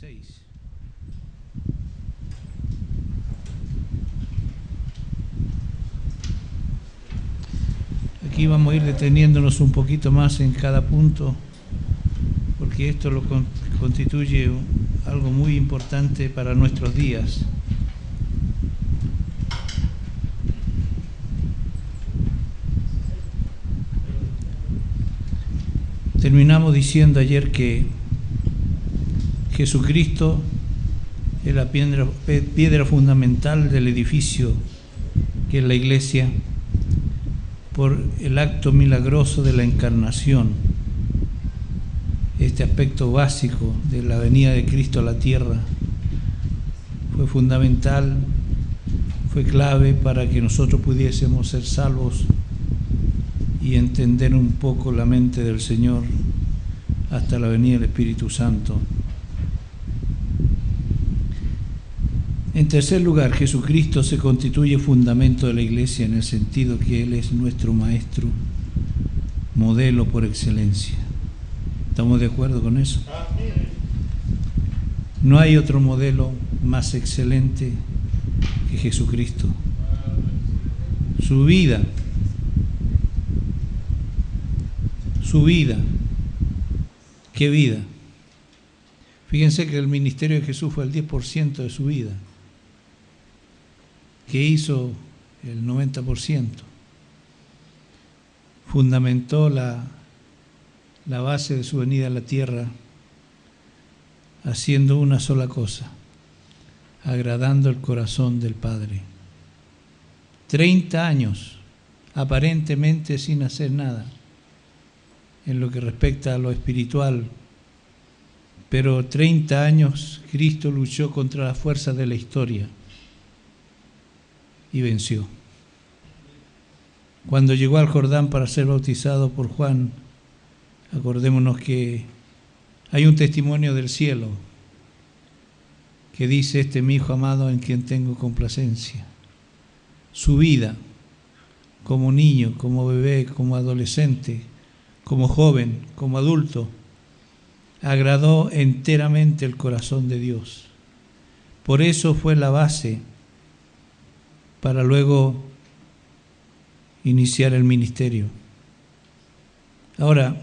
16. Aquí vamos a ir deteniéndonos un poquito más en cada punto, porque esto lo constituye algo muy importante para nuestros días. Terminamos diciendo ayer que Jesucristo es la piedra fundamental del edificio que es la Iglesia, por el acto milagroso de la encarnación, este aspecto básico de la venida de Cristo a la tierra fue fundamental, fue clave para que nosotros pudiésemos ser salvos y entender un poco la mente del Señor hasta la venida del Espíritu Santo. En tercer lugar, Jesucristo se constituye fundamento de la Iglesia en el sentido que Él es nuestro Maestro, modelo por excelencia. ¿Estamos de acuerdo con eso? No hay otro modelo más excelente que Jesucristo. Su vida, ¿qué vida? Fíjense que el ministerio de Jesús fue el 10% de su vida. ¿Qué hizo el 90%? Fundamentó la base de su venida a la tierra haciendo una sola cosa, agradando el corazón del Padre. 30 años, aparentemente sin hacer nada en lo que respecta a lo espiritual, pero 30 años Cristo luchó contra las fuerzas de la historia y venció. Cuando llegó al Jordán para ser bautizado por Juan, acordémonos que hay un testimonio del cielo que dice: este es mi Hijo amado en quien tengo complacencia. Su vida, como niño, como bebé, como adolescente, como joven, como adulto, agradó enteramente el corazón de Dios. Por eso fue la base para luego iniciar el ministerio. Ahora,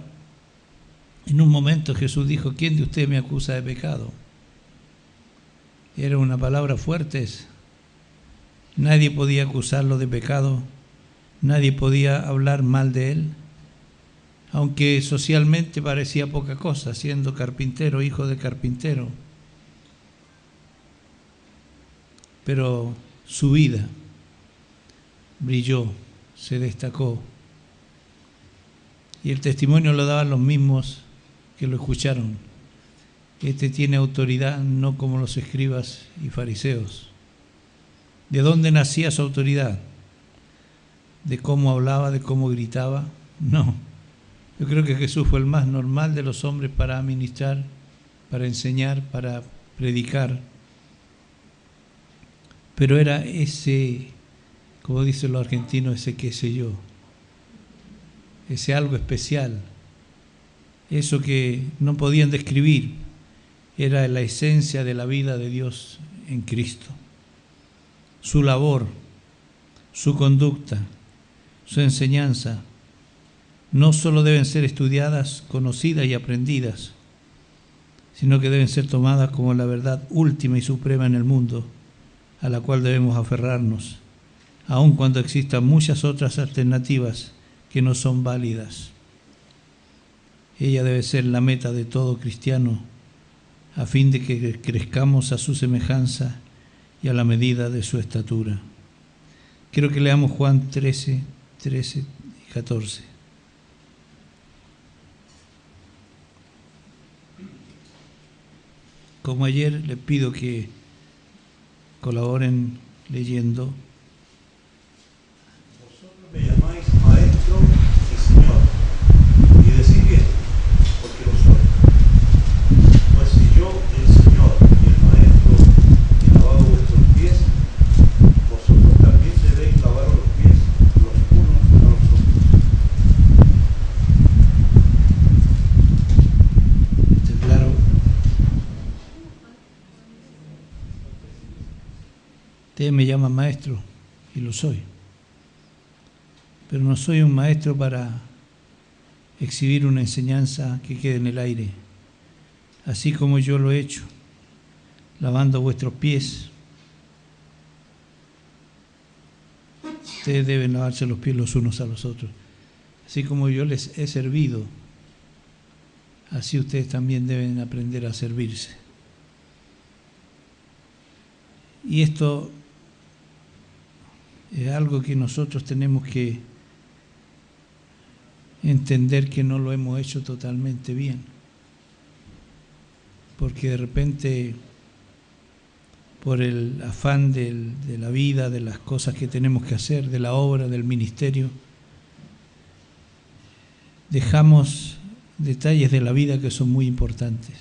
en un momento Jesús dijo: ¿quién de ustedes me acusa de pecado? Era una palabra fuerte esa. Nadie podía acusarlo de pecado, nadie podía hablar mal de él, aunque socialmente parecía poca cosa, siendo carpintero, hijo de carpintero. Pero su vida brilló, se destacó. Y el testimonio lo daban los mismos que lo escucharon. Este tiene autoridad no como los escribas y fariseos. ¿De dónde nacía su autoridad? ¿De cómo hablaba, de cómo gritaba? No. Yo creo que Jesús fue el más normal de los hombres para ministrar, para enseñar, para predicar. Pero era ese, como dicen los argentinos, ese qué sé yo, ese algo especial, eso que no podían describir, era la esencia de la vida de Dios en Cristo. Su labor, su conducta, su enseñanza, no solo deben ser estudiadas, conocidas y aprendidas, sino que deben ser tomadas como la verdad última y suprema en el mundo, a la cual debemos aferrarnos, aun cuando existan muchas otras alternativas que no son válidas. Ella debe ser la meta de todo cristiano, a fin de que crezcamos a su semejanza y a la medida de su estatura. Quiero que leamos Juan 13 y 14. Como ayer, les pido que colaboren leyendo. Vosotros me llamáis Maestro y Señor, y decís bien, porque lo soy. Pues si yo, el Señor y el Maestro, he lavado vuestros pies, vosotros también debéis lavaros los pies los unos a los otros. ¿Está claro? Ustedes me llaman maestro, y lo soy. Pero no soy un maestro para exhibir una enseñanza que quede en el aire. Así como yo lo he hecho, lavando vuestros pies, ustedes deben lavarse los pies los unos a los otros. Así como yo les he servido, así ustedes también deben aprender a servirse. Y esto es algo que nosotros tenemos que entender, que no lo hemos hecho totalmente bien. Porque de repente, por el afán de la vida, de las cosas que tenemos que hacer, de la obra, del ministerio, dejamos detalles de la vida que son muy importantes.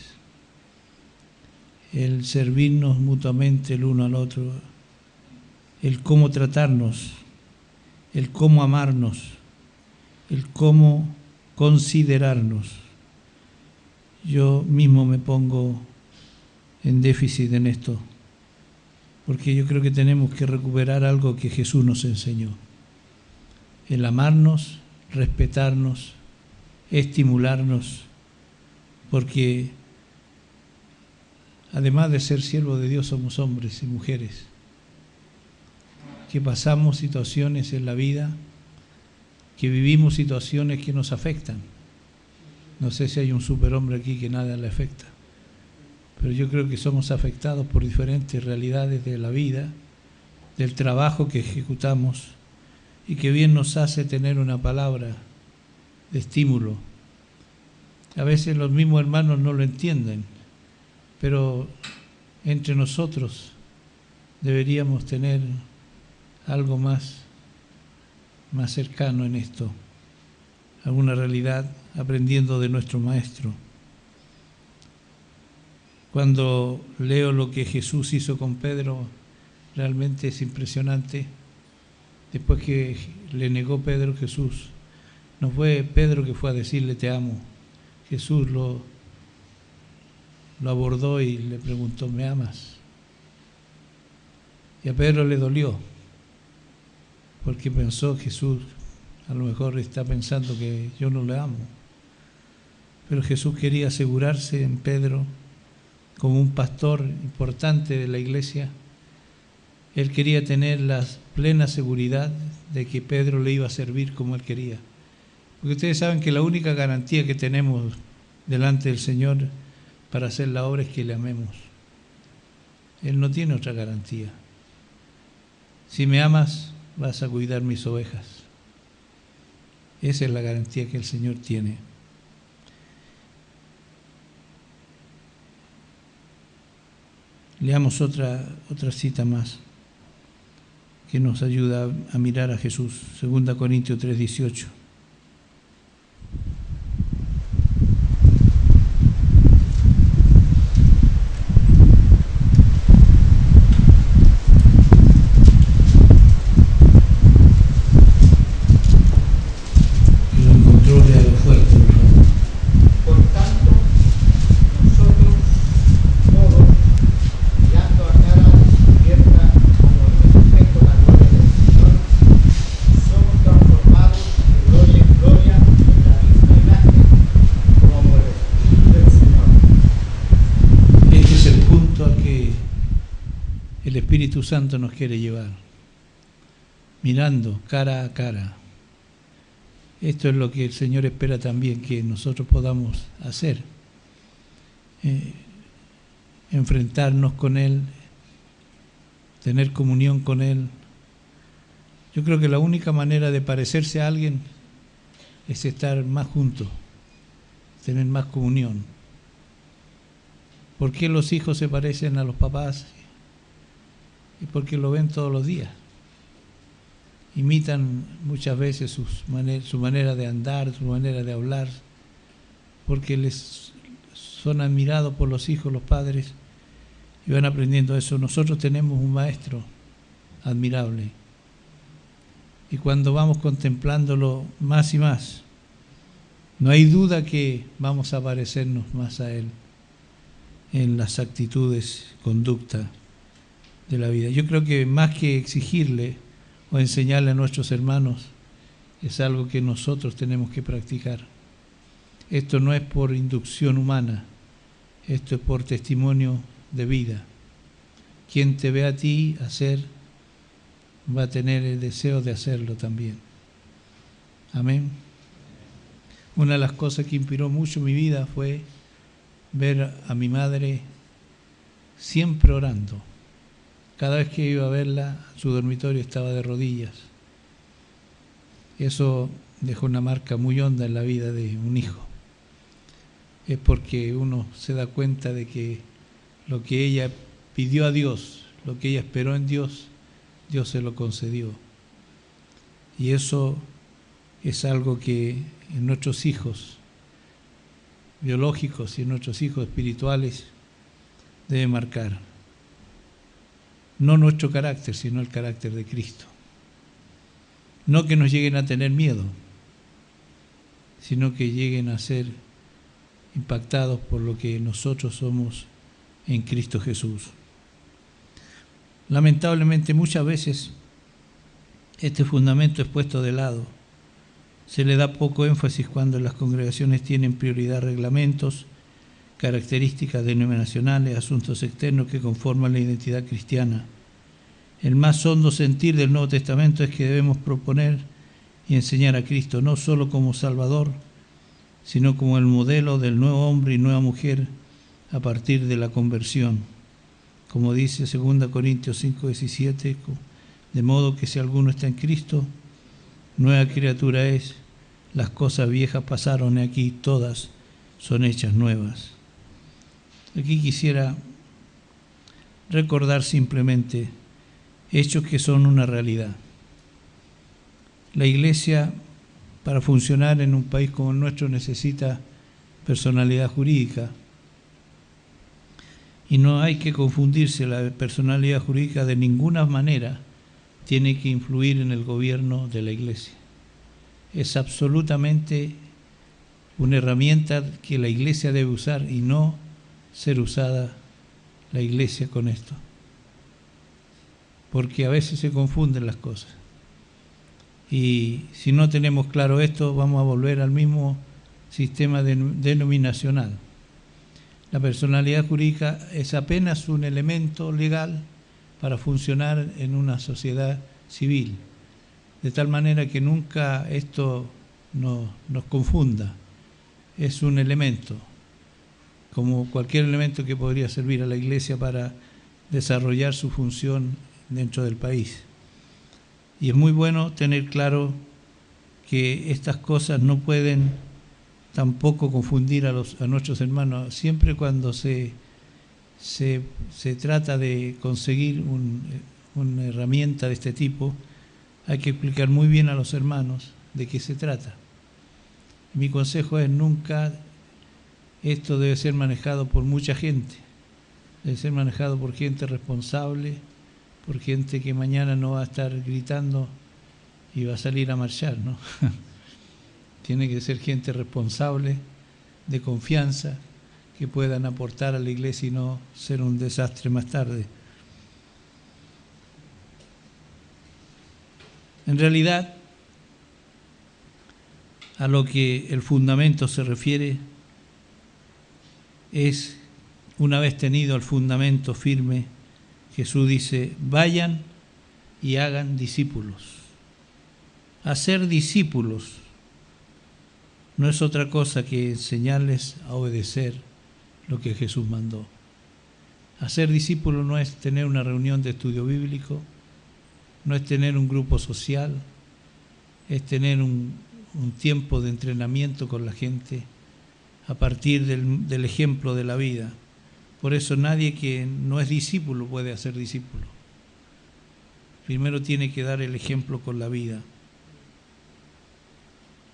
El servirnos mutuamente el uno al otro, el cómo tratarnos, el cómo amarnos, el cómo considerarnos. Yo mismo me pongo en déficit en esto, porque yo creo que tenemos que recuperar algo que Jesús nos enseñó: el amarnos, respetarnos, estimularnos, porque además de ser siervos de Dios, somos hombres y mujeres que pasamos situaciones en la vida, que vivimos situaciones que nos afectan. No sé si hay un superhombre aquí que nada le afecta, pero yo creo que somos afectados por diferentes realidades de la vida, del trabajo que ejecutamos, y que bien nos hace tener una palabra de estímulo. A veces los mismos hermanos no lo entienden, pero entre nosotros deberíamos tener algo más cercano en esto, alguna realidad, aprendiendo de nuestro Maestro. Cuando leo lo que Jesús hizo con Pedro, realmente es impresionante. Después que le negó Pedro, Jesús, no fue Pedro que fue a decirle te amo. Jesús lo abordó y le preguntó, ¿me amas? Y a Pedro le dolió, porque pensó, Jesús a lo mejor está pensando que yo no le amo. Pero Jesús quería asegurarse en Pedro, como un pastor importante de la iglesia. Él quería tener la plena seguridad de que Pedro le iba a servir como él quería. Porque ustedes saben que la única garantía que tenemos delante del Señor para hacer la obra es que le amemos. Él no tiene otra garantía. Si me amas, vas a cuidar mis ovejas. Esa es la garantía que el Señor tiene. Leamos otra cita más que nos ayuda a mirar a Jesús. 2 Corintios 3:18. Espíritu Santo nos quiere llevar, mirando cara a cara. Esto es lo que el Señor espera también que nosotros podamos hacer, enfrentarnos con Él, tener comunión con Él. Yo creo que la única manera de parecerse a alguien es estar más juntos, tener más comunión. ¿Por qué los hijos se parecen a los papás? Y porque lo ven todos los días. Imitan muchas veces su manera de andar, su manera de hablar, porque les son admirados por los hijos, los padres, y van aprendiendo eso. Nosotros tenemos un maestro admirable, y cuando vamos contemplándolo más y más, no hay duda que vamos a parecernos más a Él en las actitudes, conducta de la vida. Yo creo que más que exigirle o enseñarle a nuestros hermanos, es algo que nosotros tenemos que practicar. Esto no es por inducción humana, esto es por testimonio de vida. Quien te ve a ti hacer, va a tener el deseo de hacerlo también. Amén. Una de las cosas que inspiró mucho mi vida fue ver a mi madre siempre orando. Cada vez que iba a verla, su dormitorio estaba de rodillas. Eso dejó una marca muy honda en la vida de un hijo. Es porque uno se da cuenta de que lo que ella pidió a Dios, lo que ella esperó en Dios, Dios se lo concedió. Y eso es algo que en nuestros hijos biológicos y en nuestros hijos espirituales debe marcar. No nuestro carácter, sino el carácter de Cristo. No que nos lleguen a tener miedo, sino que lleguen a ser impactados por lo que nosotros somos en Cristo Jesús. Lamentablemente muchas veces este fundamento es puesto de lado. Se le da poco énfasis cuando las congregaciones tienen prioridad reglamentos, características denominacionales, asuntos externos que conforman la identidad cristiana. El más hondo sentir del Nuevo Testamento es que debemos proponer y enseñar a Cristo no solo como Salvador, sino como el modelo del nuevo hombre y nueva mujer a partir de la conversión. Como dice 2 Corintios 5:17, de modo que si alguno está en Cristo, nueva criatura es, las cosas viejas pasaron y aquí todas son hechas nuevas. Aquí quisiera recordar simplemente hechos que son una realidad. La Iglesia, para funcionar en un país como el nuestro, necesita personalidad jurídica. Y no hay que confundirse, la personalidad jurídica de ninguna manera tiene que influir en el gobierno de la Iglesia. Es absolutamente una herramienta que la Iglesia debe usar y no ser usada la Iglesia con esto. Porque a veces se confunden las cosas. Y si no tenemos claro esto, vamos a volver al mismo sistema denominacional. La personalidad jurídica es apenas un elemento legal para funcionar en una sociedad civil, de tal manera que nunca esto nos confunda. Es un elemento, como cualquier elemento que podría servir a la Iglesia para desarrollar su función dentro del país. Y es muy bueno tener claro que estas cosas no pueden tampoco confundir a nuestros hermanos. Siempre cuando se trata de conseguir una herramienta de este tipo, hay que explicar muy bien a los hermanos de qué se trata. Mi consejo es nunca, esto debe ser manejado por mucha gente, debe ser manejado por gente responsable, por gente que mañana no va a estar gritando y va a salir a marchar, ¿no? Tiene que ser gente responsable, de confianza, que puedan aportar a la Iglesia y no ser un desastre más tarde. En realidad, a lo que el fundamento se refiere es, una vez tenido el fundamento firme, Jesús dice, vayan y hagan discípulos. Hacer discípulos no es otra cosa que enseñarles a obedecer lo que Jesús mandó. Hacer discípulos no es tener una reunión de estudio bíblico, no es tener un grupo social, es tener un tiempo de entrenamiento con la gente a partir del ejemplo de la vida. Por eso nadie que no es discípulo puede hacer discípulo. Primero tiene que dar el ejemplo con la vida.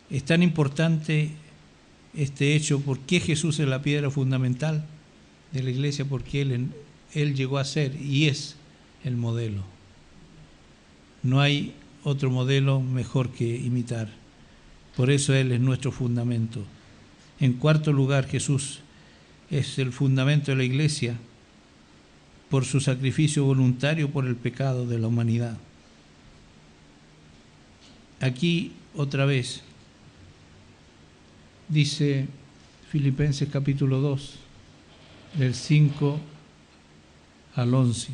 Es tan importante este hecho, porque Jesús es la piedra fundamental de la Iglesia, porque Él llegó a ser y es el modelo. No hay otro modelo mejor que imitar. Por eso Él es nuestro fundamento. En cuarto lugar, Jesús es el fundamento de la Iglesia, por su sacrificio voluntario por el pecado de la humanidad. Aquí otra vez dice Filipenses capítulo 2, del 5 al 11.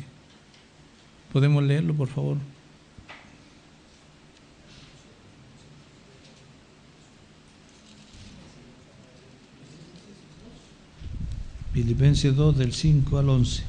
¿Podemos leerlo, por favor? Filipenses 2, del 5 al 11.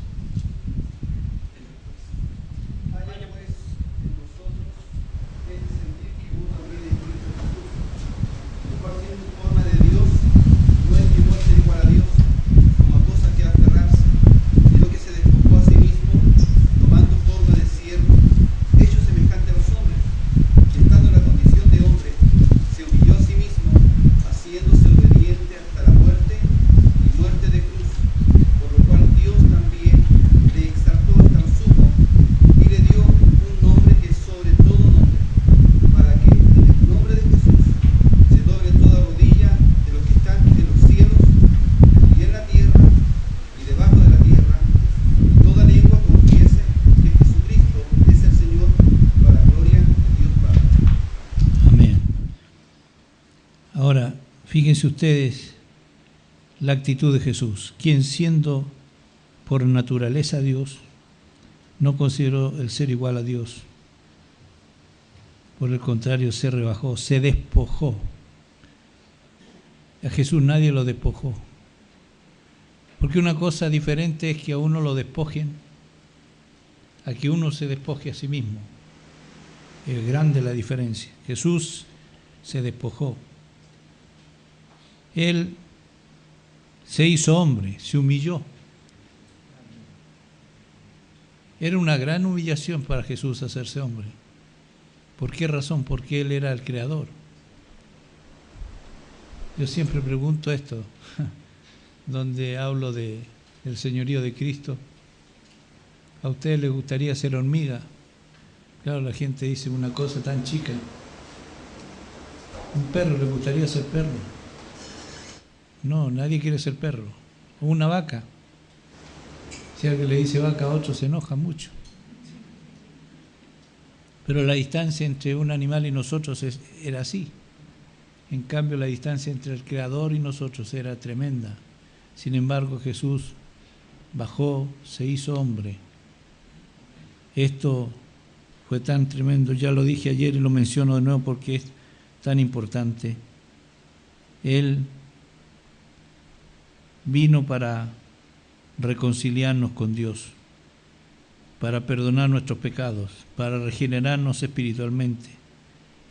Fíjense ustedes la actitud de Jesús, quien siendo por naturaleza Dios, no consideró el ser igual a Dios. Por el contrario, se rebajó, se despojó. A Jesús nadie lo despojó. Porque una cosa diferente es que a uno lo despojen, a que uno se despoje a sí mismo. Es grande la diferencia. Jesús se despojó. Él se hizo hombre, se humilló. Era una gran humillación para Jesús hacerse hombre. ¿Por qué razón? Porque Él era el Creador. Yo siempre pregunto esto, donde hablo del señorío de Cristo. ¿A ustedes les gustaría ser hormiga? Claro, la gente dice una cosa tan chica. ¿Un perro le gustaría ser perro? No, nadie quiere ser perro. O una vaca. Si alguien le dice vaca a otro, se enoja mucho. Pero la distancia entre un animal y nosotros era así. En cambio, la distancia entre el Creador y nosotros era tremenda. Sin embargo, Jesús bajó, se hizo hombre. Esto fue tan tremendo. Ya lo dije ayer y lo menciono de nuevo porque es tan importante. Él vino para reconciliarnos con Dios, para perdonar nuestros pecados, para regenerarnos espiritualmente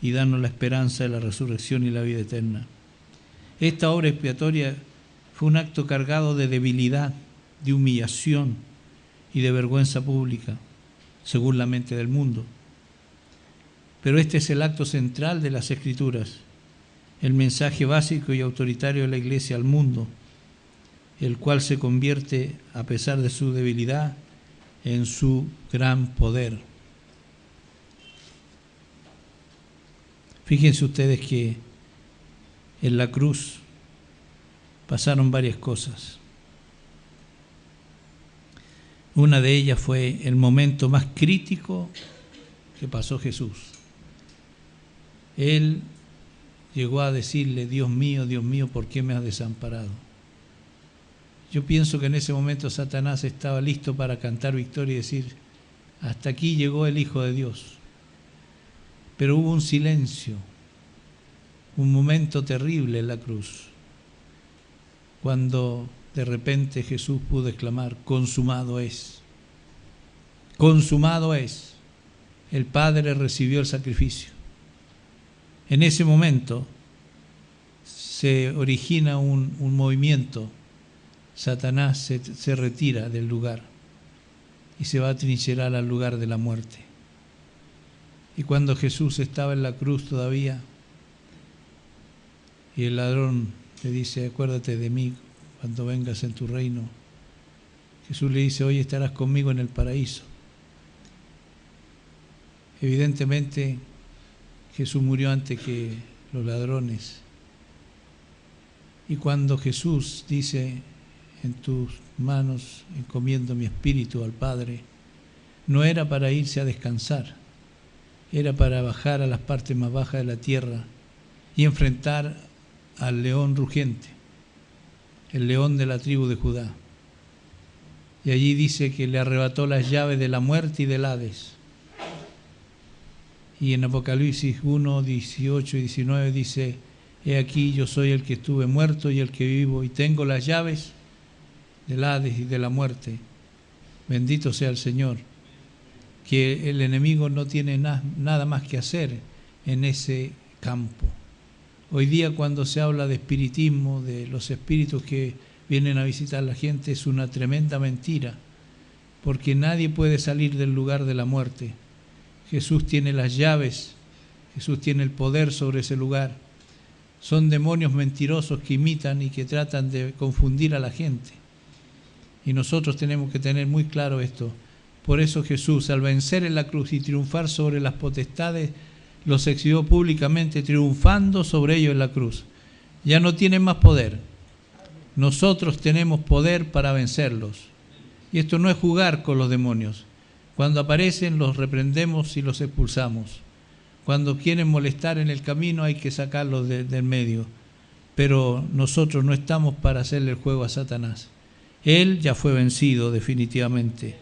y darnos la esperanza de la resurrección y la vida eterna. Esta obra expiatoria fue un acto cargado de debilidad, de humillación y de vergüenza pública, según la mente del mundo. Pero este es el acto central de las Escrituras, el mensaje básico y autoritario de la Iglesia al mundo, el cual se convierte, a pesar de su debilidad, en su gran poder. Fíjense ustedes que en la cruz pasaron varias cosas. Una de ellas fue el momento más crítico que pasó Jesús. Él llegó a decirle: Dios mío, ¿por qué me has desamparado? Yo pienso que en ese momento Satanás estaba listo para cantar victoria y decir: hasta aquí llegó el Hijo de Dios. Pero hubo un silencio, un momento terrible en la cruz, cuando de repente Jesús pudo exclamar: consumado es. Consumado es. El Padre recibió el sacrificio. En ese momento se origina un movimiento. Satanás se retira del lugar y se va a trincherar al lugar de la muerte. Y cuando Jesús estaba en la cruz todavía, y el ladrón le dice: acuérdate de mí cuando vengas en tu reino, Jesús le dice: hoy estarás conmigo en el paraíso. Evidentemente Jesús murió antes que los ladrones. Y cuando Jesús dice en tus manos encomiendo mi espíritu al Padre, no era para irse a descansar, era para bajar a las partes más bajas de la tierra y enfrentar al león rugiente, el león de la tribu de Judá. Y allí dice que le arrebató las llaves de la muerte y del Hades. Y en Apocalipsis 1, 18 y 19 dice: he aquí yo soy el que estuve muerto y el que vivo, y tengo las llaves del Hades y de la muerte. Bendito sea el Señor, que el enemigo no tiene nada más que hacer en ese campo. Hoy día, cuando se habla de espiritismo, de los espíritus que vienen a visitar a la gente, es una tremenda mentira, porque nadie puede salir del lugar de la muerte. Jesús tiene las llaves, Jesús tiene el poder sobre ese lugar. Son demonios mentirosos que imitan y que tratan de confundir a la gente. Y nosotros tenemos que tener muy claro esto. Por eso Jesús, al vencer en la cruz y triunfar sobre las potestades, los exhibió públicamente, triunfando sobre ellos en la cruz. Ya no tienen más poder. Nosotros tenemos poder para vencerlos. Y esto no es jugar con los demonios. Cuando aparecen, los reprendemos y los expulsamos. Cuando quieren molestar en el camino, hay que sacarlos del medio. Pero nosotros no estamos para hacerle el juego a Satanás. Él ya fue vencido definitivamente.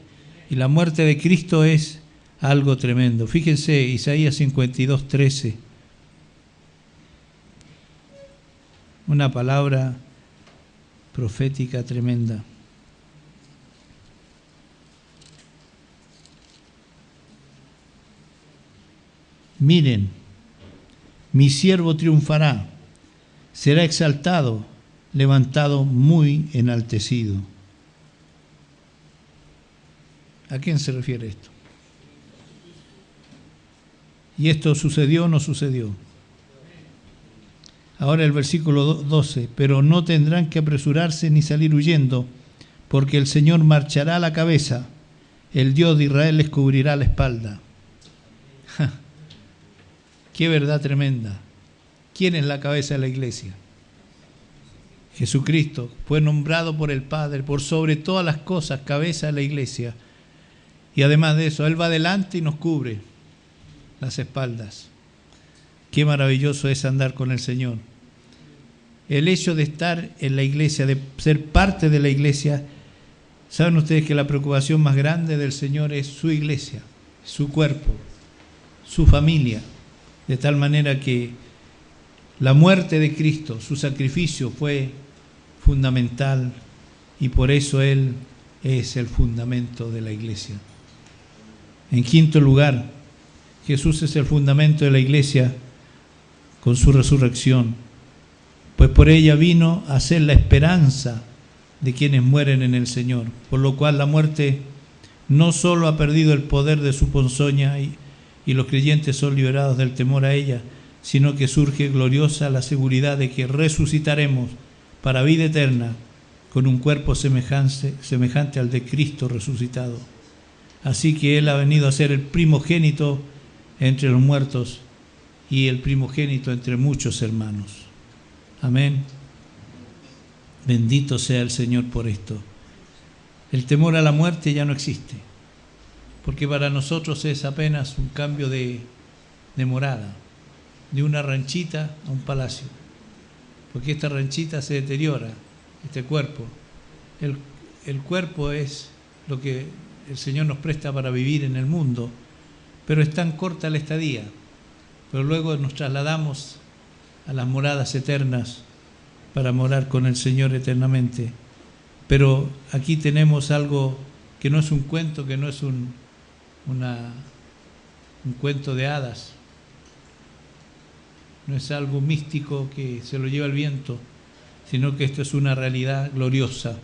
Y la muerte de Cristo es algo tremendo. Fíjense, Isaías 52, 13. Una palabra profética tremenda. Miren, mi siervo triunfará, será exaltado, levantado, muy enaltecido. ¿A quién se refiere esto? ¿Y esto sucedió o no sucedió? Ahora el versículo 12, pero no tendrán que apresurarse ni salir huyendo, porque el Señor marchará a la cabeza, el Dios de Israel les cubrirá la espalda. ¡Ja! ¡Qué verdad tremenda! ¿Quién es la cabeza de la iglesia? Jesucristo fue nombrado por el Padre, por sobre todas las cosas, cabeza de la iglesia. Y además de eso, Él va adelante y nos cubre las espaldas. Qué maravilloso es andar con el Señor. El hecho de estar en la iglesia, de ser parte de la iglesia, saben ustedes que la preocupación más grande del Señor es su iglesia, su cuerpo, su familia. De tal manera que la muerte de Cristo, su sacrificio fue fundamental y por eso Él es el fundamento de la iglesia. En quinto lugar, Jesús es el fundamento de la iglesia con su resurrección, pues por ella vino a ser la esperanza de quienes mueren en el Señor, por lo cual la muerte no solo ha perdido el poder de su ponzoña y los creyentes son liberados del temor a ella, sino que surge gloriosa la seguridad de que resucitaremos para vida eterna con un cuerpo semejante al de Cristo resucitado. Así que Él ha venido a ser el primogénito entre los muertos y el primogénito entre muchos hermanos. Amén. Bendito sea el Señor por esto. El temor a la muerte ya no existe, porque para nosotros es apenas un cambio de morada, de una ranchita a un palacio, porque esta ranchita se deteriora, este cuerpo. El cuerpo es lo que el Señor nos presta para vivir en el mundo, pero es tan corta la estadía, pero luego nos trasladamos a las moradas eternas para morar con el Señor eternamente. Pero aquí tenemos algo que no es un cuento, que no es un cuento de hadas, no es algo místico que se lo lleva el viento, sino que esto es una realidad gloriosa.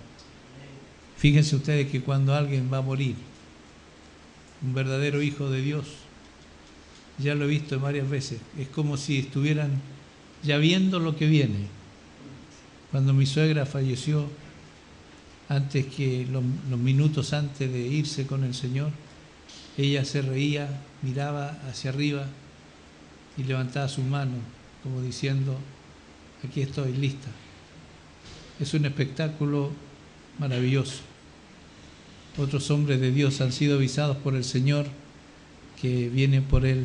Fíjense ustedes que cuando alguien va a morir, un verdadero hijo de Dios, ya lo he visto varias veces, es como si estuvieran ya viendo lo que viene. Cuando mi suegra falleció, antes que los minutos antes de irse con el Señor, ella se reía, miraba hacia arriba y levantaba su mano como diciendo: aquí estoy, lista. Es un espectáculo maravilloso. Otros hombres de Dios han sido avisados por el Señor que viene por Él,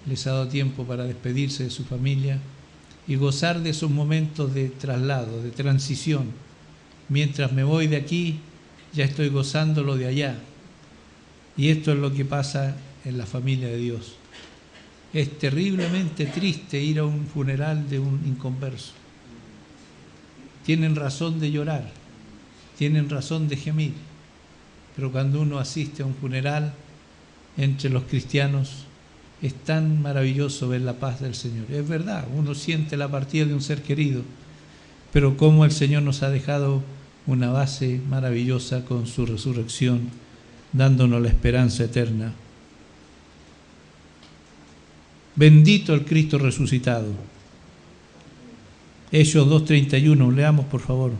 les ha dado tiempo para despedirse de su familia y gozar de esos momentos de traslado, de transición. Mientras me voy de aquí, ya estoy gozando lo de allá. Y esto es lo que pasa en la familia de Dios. Es terriblemente triste ir a un funeral de un inconverso. Tienen razón de llorar, tienen razón de gemir, pero cuando uno asiste a un funeral entre los cristianos, es tan maravilloso ver la paz del Señor. Es verdad, uno siente la partida de un ser querido, pero cómo el Señor nos ha dejado una base maravillosa con su resurrección, dándonos la esperanza eterna. Bendito el Cristo resucitado. Hechos 2:31, leamos por favor.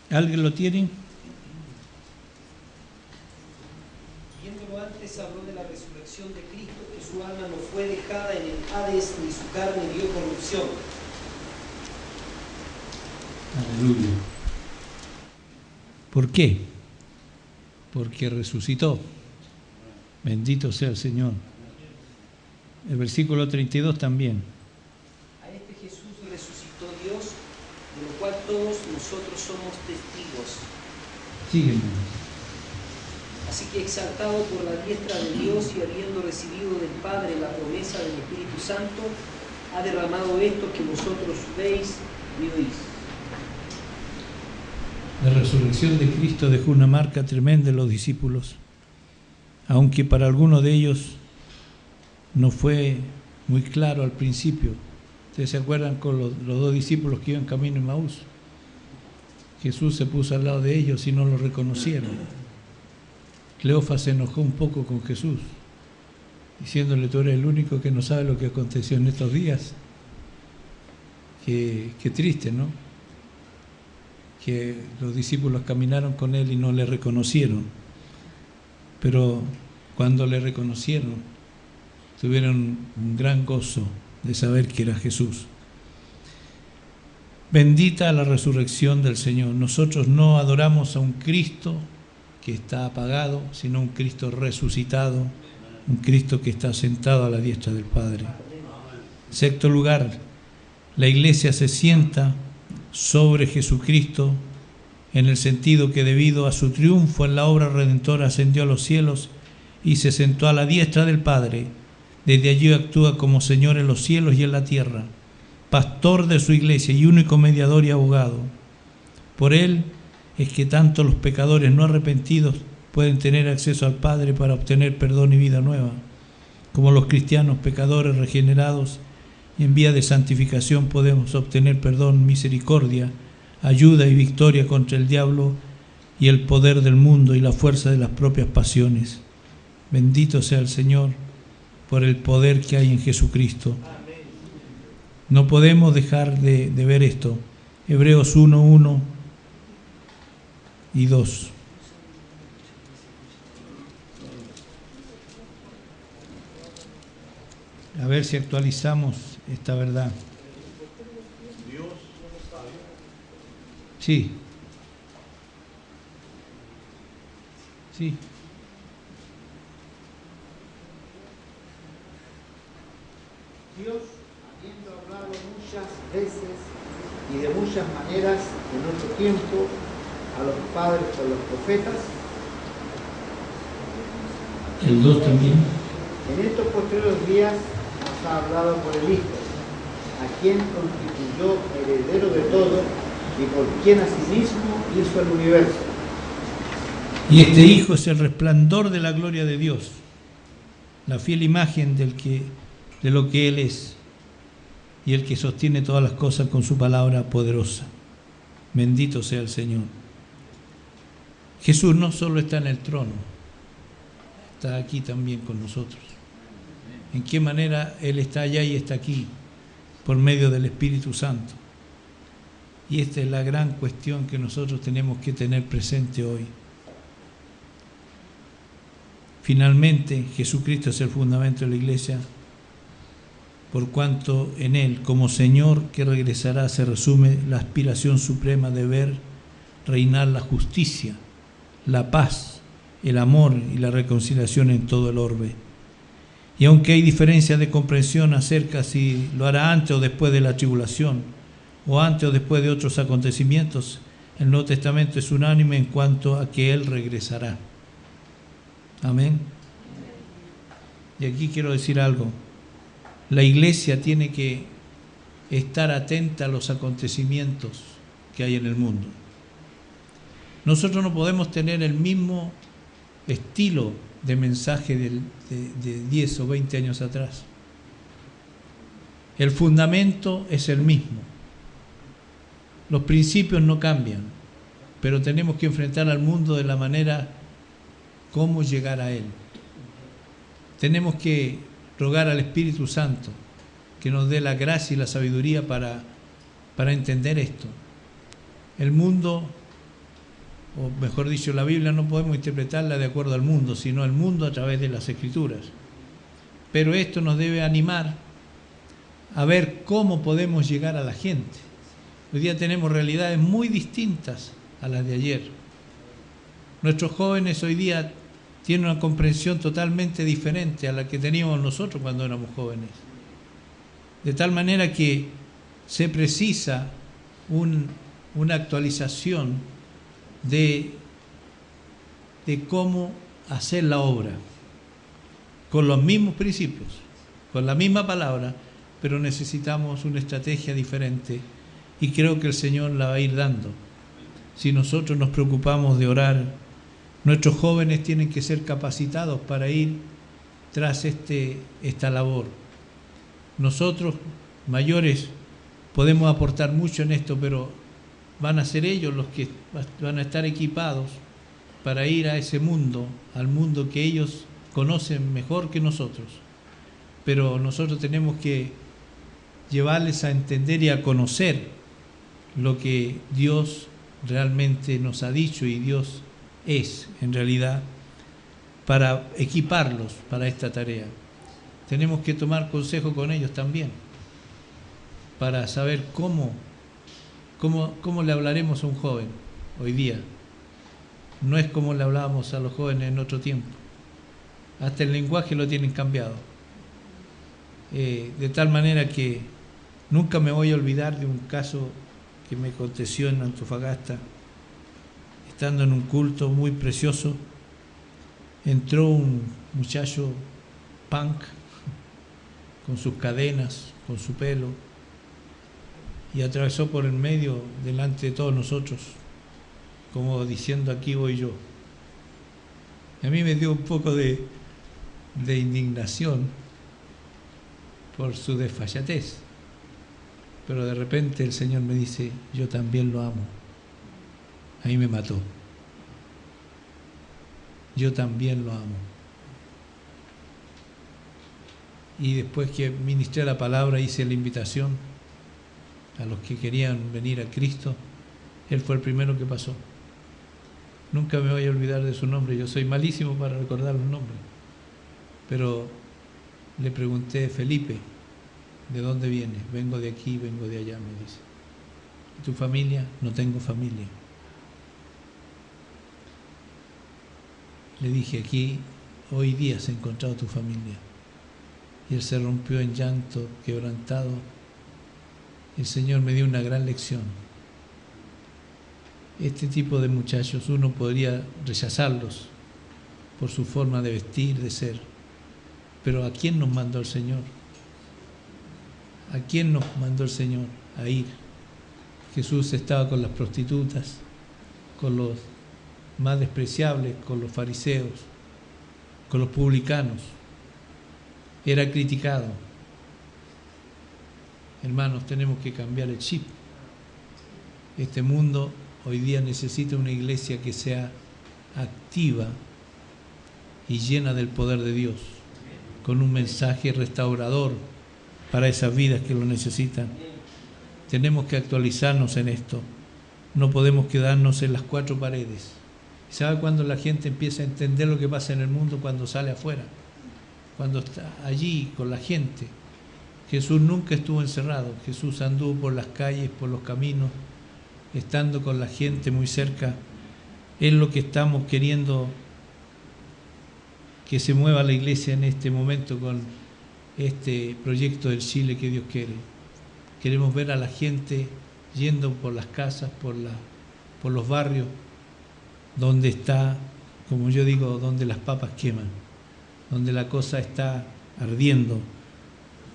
¿Alguien lo tiene? Viéndolo antes, habló de la resurrección de Cristo, que su alma no fue dejada en el Hades, ni su carne vio corrupción. Aleluya. ¿Por qué? Porque resucitó. Bendito sea el Señor. El versículo 32 también. A este Jesús resucitó Dios, de lo cual todos nosotros somos testigos. Sígueme. Así que exaltado por la diestra de Dios y habiendo recibido del Padre la promesa del Espíritu Santo, ha derramado esto que vosotros veis y oís. La resurrección de Cristo dejó una marca tremenda en los discípulos, aunque para algunos de ellos no fue muy claro al principio. Ustedes se acuerdan con los dos discípulos que iban camino en Maús. Jesús se puso al lado de ellos y no lo reconocieron. Cleofas se enojó un poco con Jesús, diciéndole: tú eres el único que no sabe lo que aconteció en estos días. Qué triste, ¿no? Que los discípulos caminaron con él y no le reconocieron. Pero cuando le reconocieron, tuvieron un gran gozo de saber que era Jesús. Bendita la resurrección del Señor. Nosotros no adoramos a un Cristo que está apagado, sino un Cristo resucitado, un Cristo que está sentado a la diestra del Padre. Sexto lugar, la Iglesia se sienta sobre Jesucristo en el sentido que debido a su triunfo en la obra redentora ascendió a los cielos y se sentó a la diestra del Padre. Desde allí actúa como Señor en los cielos y en la tierra, pastor de su Iglesia y único mediador y abogado. Por él es que tanto los pecadores no arrepentidos pueden tener acceso al Padre para obtener perdón y vida nueva, como los cristianos pecadores regenerados y en vía de santificación podemos obtener perdón, misericordia, ayuda y victoria contra el diablo y el poder del mundo y la fuerza de las propias pasiones. Bendito sea el Señor por el poder que hay en Jesucristo. No podemos dejar de ver esto. Hebreos 1:1 y 2. A ver si actualizamos esta verdad. Sí. Sí. Dios, habiendo hablado muchas veces y de muchas maneras en otro tiempo a los padres por los profetas, El 2 también. en estos posteriores días nos ha hablado por el Hijo, a quien constituyó heredero de todo y por quien asimismo hizo el universo. Y este Hijo es el resplandor de la gloria de Dios, la fiel imagen de lo que Él es, y el que sostiene todas las cosas con su palabra poderosa. Bendito sea el Señor. Jesús no solo está en el trono, está aquí también con nosotros. ¿En qué manera Él está allá y está aquí? por medio del Espíritu Santo. Y esta es la gran cuestión que nosotros tenemos que tener presente hoy. Finalmente, Jesucristo es el fundamento de la Iglesia, por cuanto en Él, como Señor que regresará, se resume la aspiración suprema de ver reinar la justicia, la paz, el amor y la reconciliación en todo el orbe. Y aunque hay diferencias de comprensión acerca si lo hará antes o después de la tribulación, o antes o después de otros acontecimientos, el Nuevo Testamento es unánime en cuanto a que Él regresará. Amén. Y aquí quiero decir algo. La Iglesia tiene que estar atenta a los acontecimientos que hay en el mundo. Nosotros no podemos tener el mismo estilo de mensaje de 10 o 20 años atrás. El fundamento es el mismo. Los principios no cambian, pero tenemos que enfrentar al mundo de la manera cómo llegar a Él. Tenemos que rogar al Espíritu Santo que nos dé la gracia y la sabiduría para entender esto. El mundo, o mejor dicho, la Biblia no podemos interpretarla de acuerdo al mundo, sino el mundo a través de las Escrituras. Pero esto nos debe animar a ver cómo podemos llegar a la gente. Hoy día tenemos realidades muy distintas a las de ayer. Nuestros jóvenes hoy día tienen una comprensión totalmente diferente a la que teníamos nosotros cuando éramos jóvenes. De tal manera que se precisa una actualización de cómo hacer la obra, con los mismos principios, con la misma palabra, pero necesitamos una estrategia diferente y creo que el Señor la va a ir dando. Si nosotros nos preocupamos de orar, nuestros jóvenes tienen que ser capacitados para ir tras esta labor. Nosotros, mayores, podemos aportar mucho en esto, pero van a ser ellos los que van a estar equipados para ir a ese mundo, al mundo que ellos conocen mejor que nosotros. Pero nosotros tenemos que llevarles a entender y a conocer lo que Dios realmente nos ha dicho y Dios es, en realidad, para equiparlos para esta tarea. Tenemos que tomar consejo con ellos también, para saber cómo le hablaremos a un joven hoy día. No es como le hablábamos a los jóvenes en otro tiempo. Hasta el lenguaje lo tienen cambiado. De tal manera que nunca me voy a olvidar de un caso que me aconteció en Antofagasta. Estando en un culto muy precioso, entró un muchacho punk con sus cadenas, con su pelo, y atravesó por el medio delante de todos nosotros, como diciendo: aquí voy yo. Y a mí me dio un poco de indignación por su desfachatez, pero de repente el Señor me dice: yo también lo amo. Ahí me mató. Yo también lo amo. Y después que ministré la palabra, hice la invitación a los que querían venir a Cristo. Él fue el primero que pasó. Nunca me voy a olvidar de su nombre. Yo soy malísimo para recordar los nombres. Pero le pregunté: Felipe, ¿de dónde vienes? Vengo de aquí, vengo de allá, me dice. ¿Y tu familia? No tengo familia. Le dije: aquí hoy día se ha encontrado tu familia. Y él se rompió en llanto, quebrantado. El Señor me dio una gran lección. Este tipo de muchachos uno podría rechazarlos por su forma de vestir, de ser. Pero ¿a quién nos mandó el Señor? ¿A quién nos mandó el Señor a ir? Jesús estaba con las prostitutas, con los más despreciables, con los fariseos, con los publicanos. Era criticado. Hermanos, tenemos que cambiar el chip. Este mundo hoy día necesita una iglesia que sea activa y llena del poder de Dios, con un mensaje restaurador para esas vidas que lo necesitan. Tenemos que actualizarnos en esto. No podemos quedarnos en las cuatro paredes. ¿Sabe cuándo la gente empieza a entender lo que pasa en el mundo? Cuando sale afuera, cuando está allí con la gente. Jesús nunca estuvo encerrado. Jesús anduvo por las calles, por los caminos, estando con la gente muy cerca. Es lo que estamos queriendo que se mueva la iglesia en este momento con este proyecto del Chile que Dios quiere. Queremos ver a la gente yendo por las casas, por los barrios, donde está, como yo digo, donde las papas queman, donde la cosa está ardiendo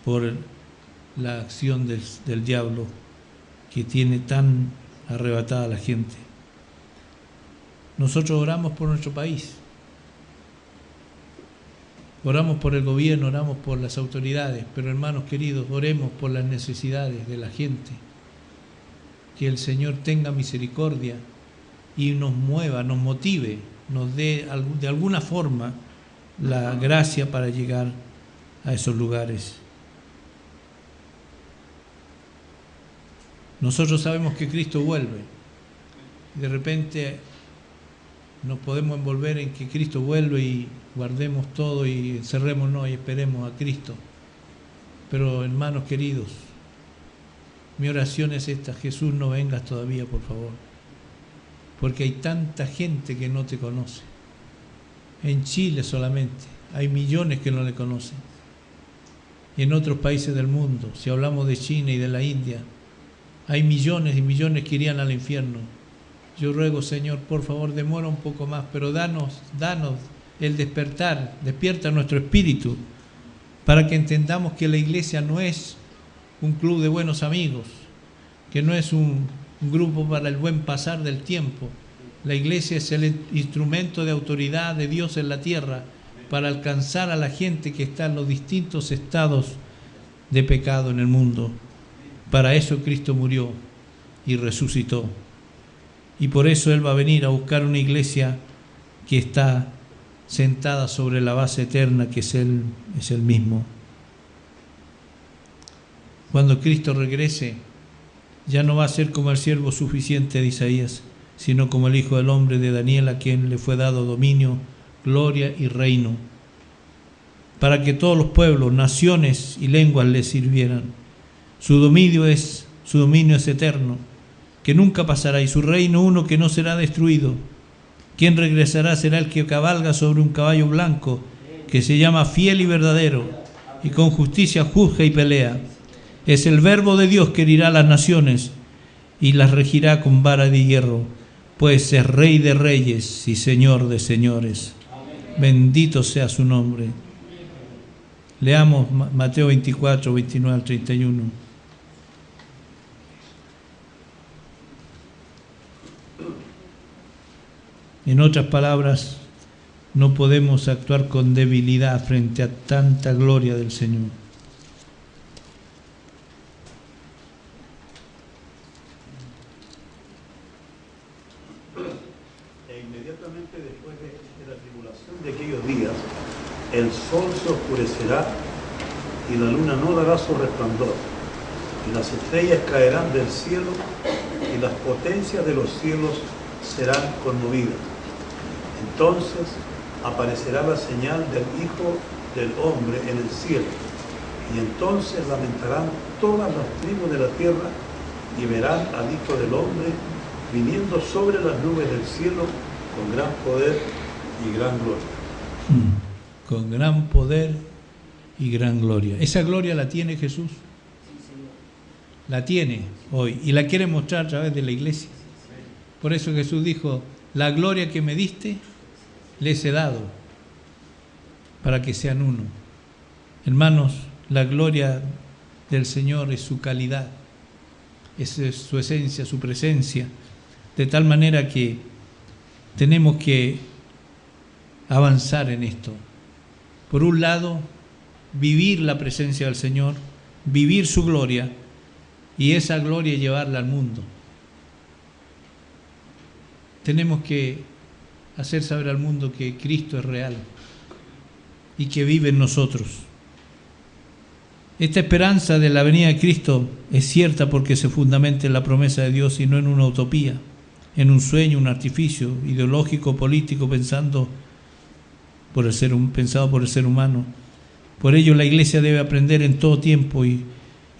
por la acción del diablo que tiene tan arrebatada a la gente. Nosotros oramos por nuestro país, oramos por el gobierno, oramos por las autoridades, pero hermanos queridos, oremos por las necesidades de la gente. Que el Señor tenga misericordia y nos mueva, nos motive, nos dé de alguna forma la gracia para llegar a esos lugares. Nosotros sabemos que Cristo vuelve. De repente nos podemos envolver en que Cristo vuelve y guardemos todo y encerrémonos y esperemos a Cristo. Pero hermanos queridos, mi oración es esta: Jesús, no vengas todavía, por favor, porque hay tanta gente que no te conoce. En Chile solamente hay millones que no le conocen. Y en otros países del mundo, si hablamos de China y de la India, hay millones y millones que irían al infierno. Yo ruego, Señor, por favor, demora un poco más, pero danos el despertar, despierta nuestro espíritu, para que entendamos que la iglesia no es un club de buenos amigos, que no es un grupo para el buen pasar del tiempo. La iglesia es el instrumento de autoridad de Dios en la tierra para alcanzar a la gente que está en los distintos estados de pecado en el mundo. Para eso Cristo murió y resucitó. Y por eso Él va a venir a buscar una iglesia que está sentada sobre la base eterna, que es Él mismo. Cuando Cristo regrese, ya no va a ser como el siervo suficiente de Isaías, sino como el Hijo del Hombre de Daniel, a quien le fue dado dominio, gloria y reino, para que todos los pueblos, naciones y lenguas le sirvieran. Su dominio es eterno, que nunca pasará, y su reino uno que no será destruido. Quien regresará será el que cabalga sobre un caballo blanco, que se llama Fiel y Verdadero, y con justicia juzga y pelea. Es el Verbo de Dios que herirá a las naciones y las regirá con vara de hierro, pues es Rey de reyes y Señor de señores. Bendito sea su nombre. Leamos Mateo 24, 29 al 31. En otras palabras, no podemos actuar con debilidad frente a tanta gloria del Señor. E inmediatamente después de la tribulación de aquellos días, el sol se oscurecerá y la luna no dará su resplandor, y las estrellas caerán del cielo y las potencias de los cielos serán conmovidas. Entonces aparecerá la señal del Hijo del Hombre en el cielo, y entonces lamentarán todas las tribus de la tierra y verán al Hijo del Hombre viniendo sobre las nubes del cielo con gran poder y gran gloria. Con gran poder y gran gloria. ¿Esa gloria la tiene Jesús? La tiene hoy y la quiere mostrar a través de la iglesia. Por eso Jesús dijo: la gloria que me diste les he dado, para que sean uno. Hermanos, la gloria del Señor es su calidad, es su esencia, su presencia, de tal manera que tenemos que avanzar en esto. Por un lado, vivir la presencia del Señor, vivir su gloria, y esa gloria llevarla al mundo. Tenemos que hacer saber al mundo que Cristo es real y que vive en nosotros. Esta esperanza de la venida de Cristo es cierta porque se fundamenta en la promesa de Dios y no en una utopía, en un sueño, un artificio ideológico, político, pensado por el ser humano. Por ello la Iglesia debe aprender en todo tiempo y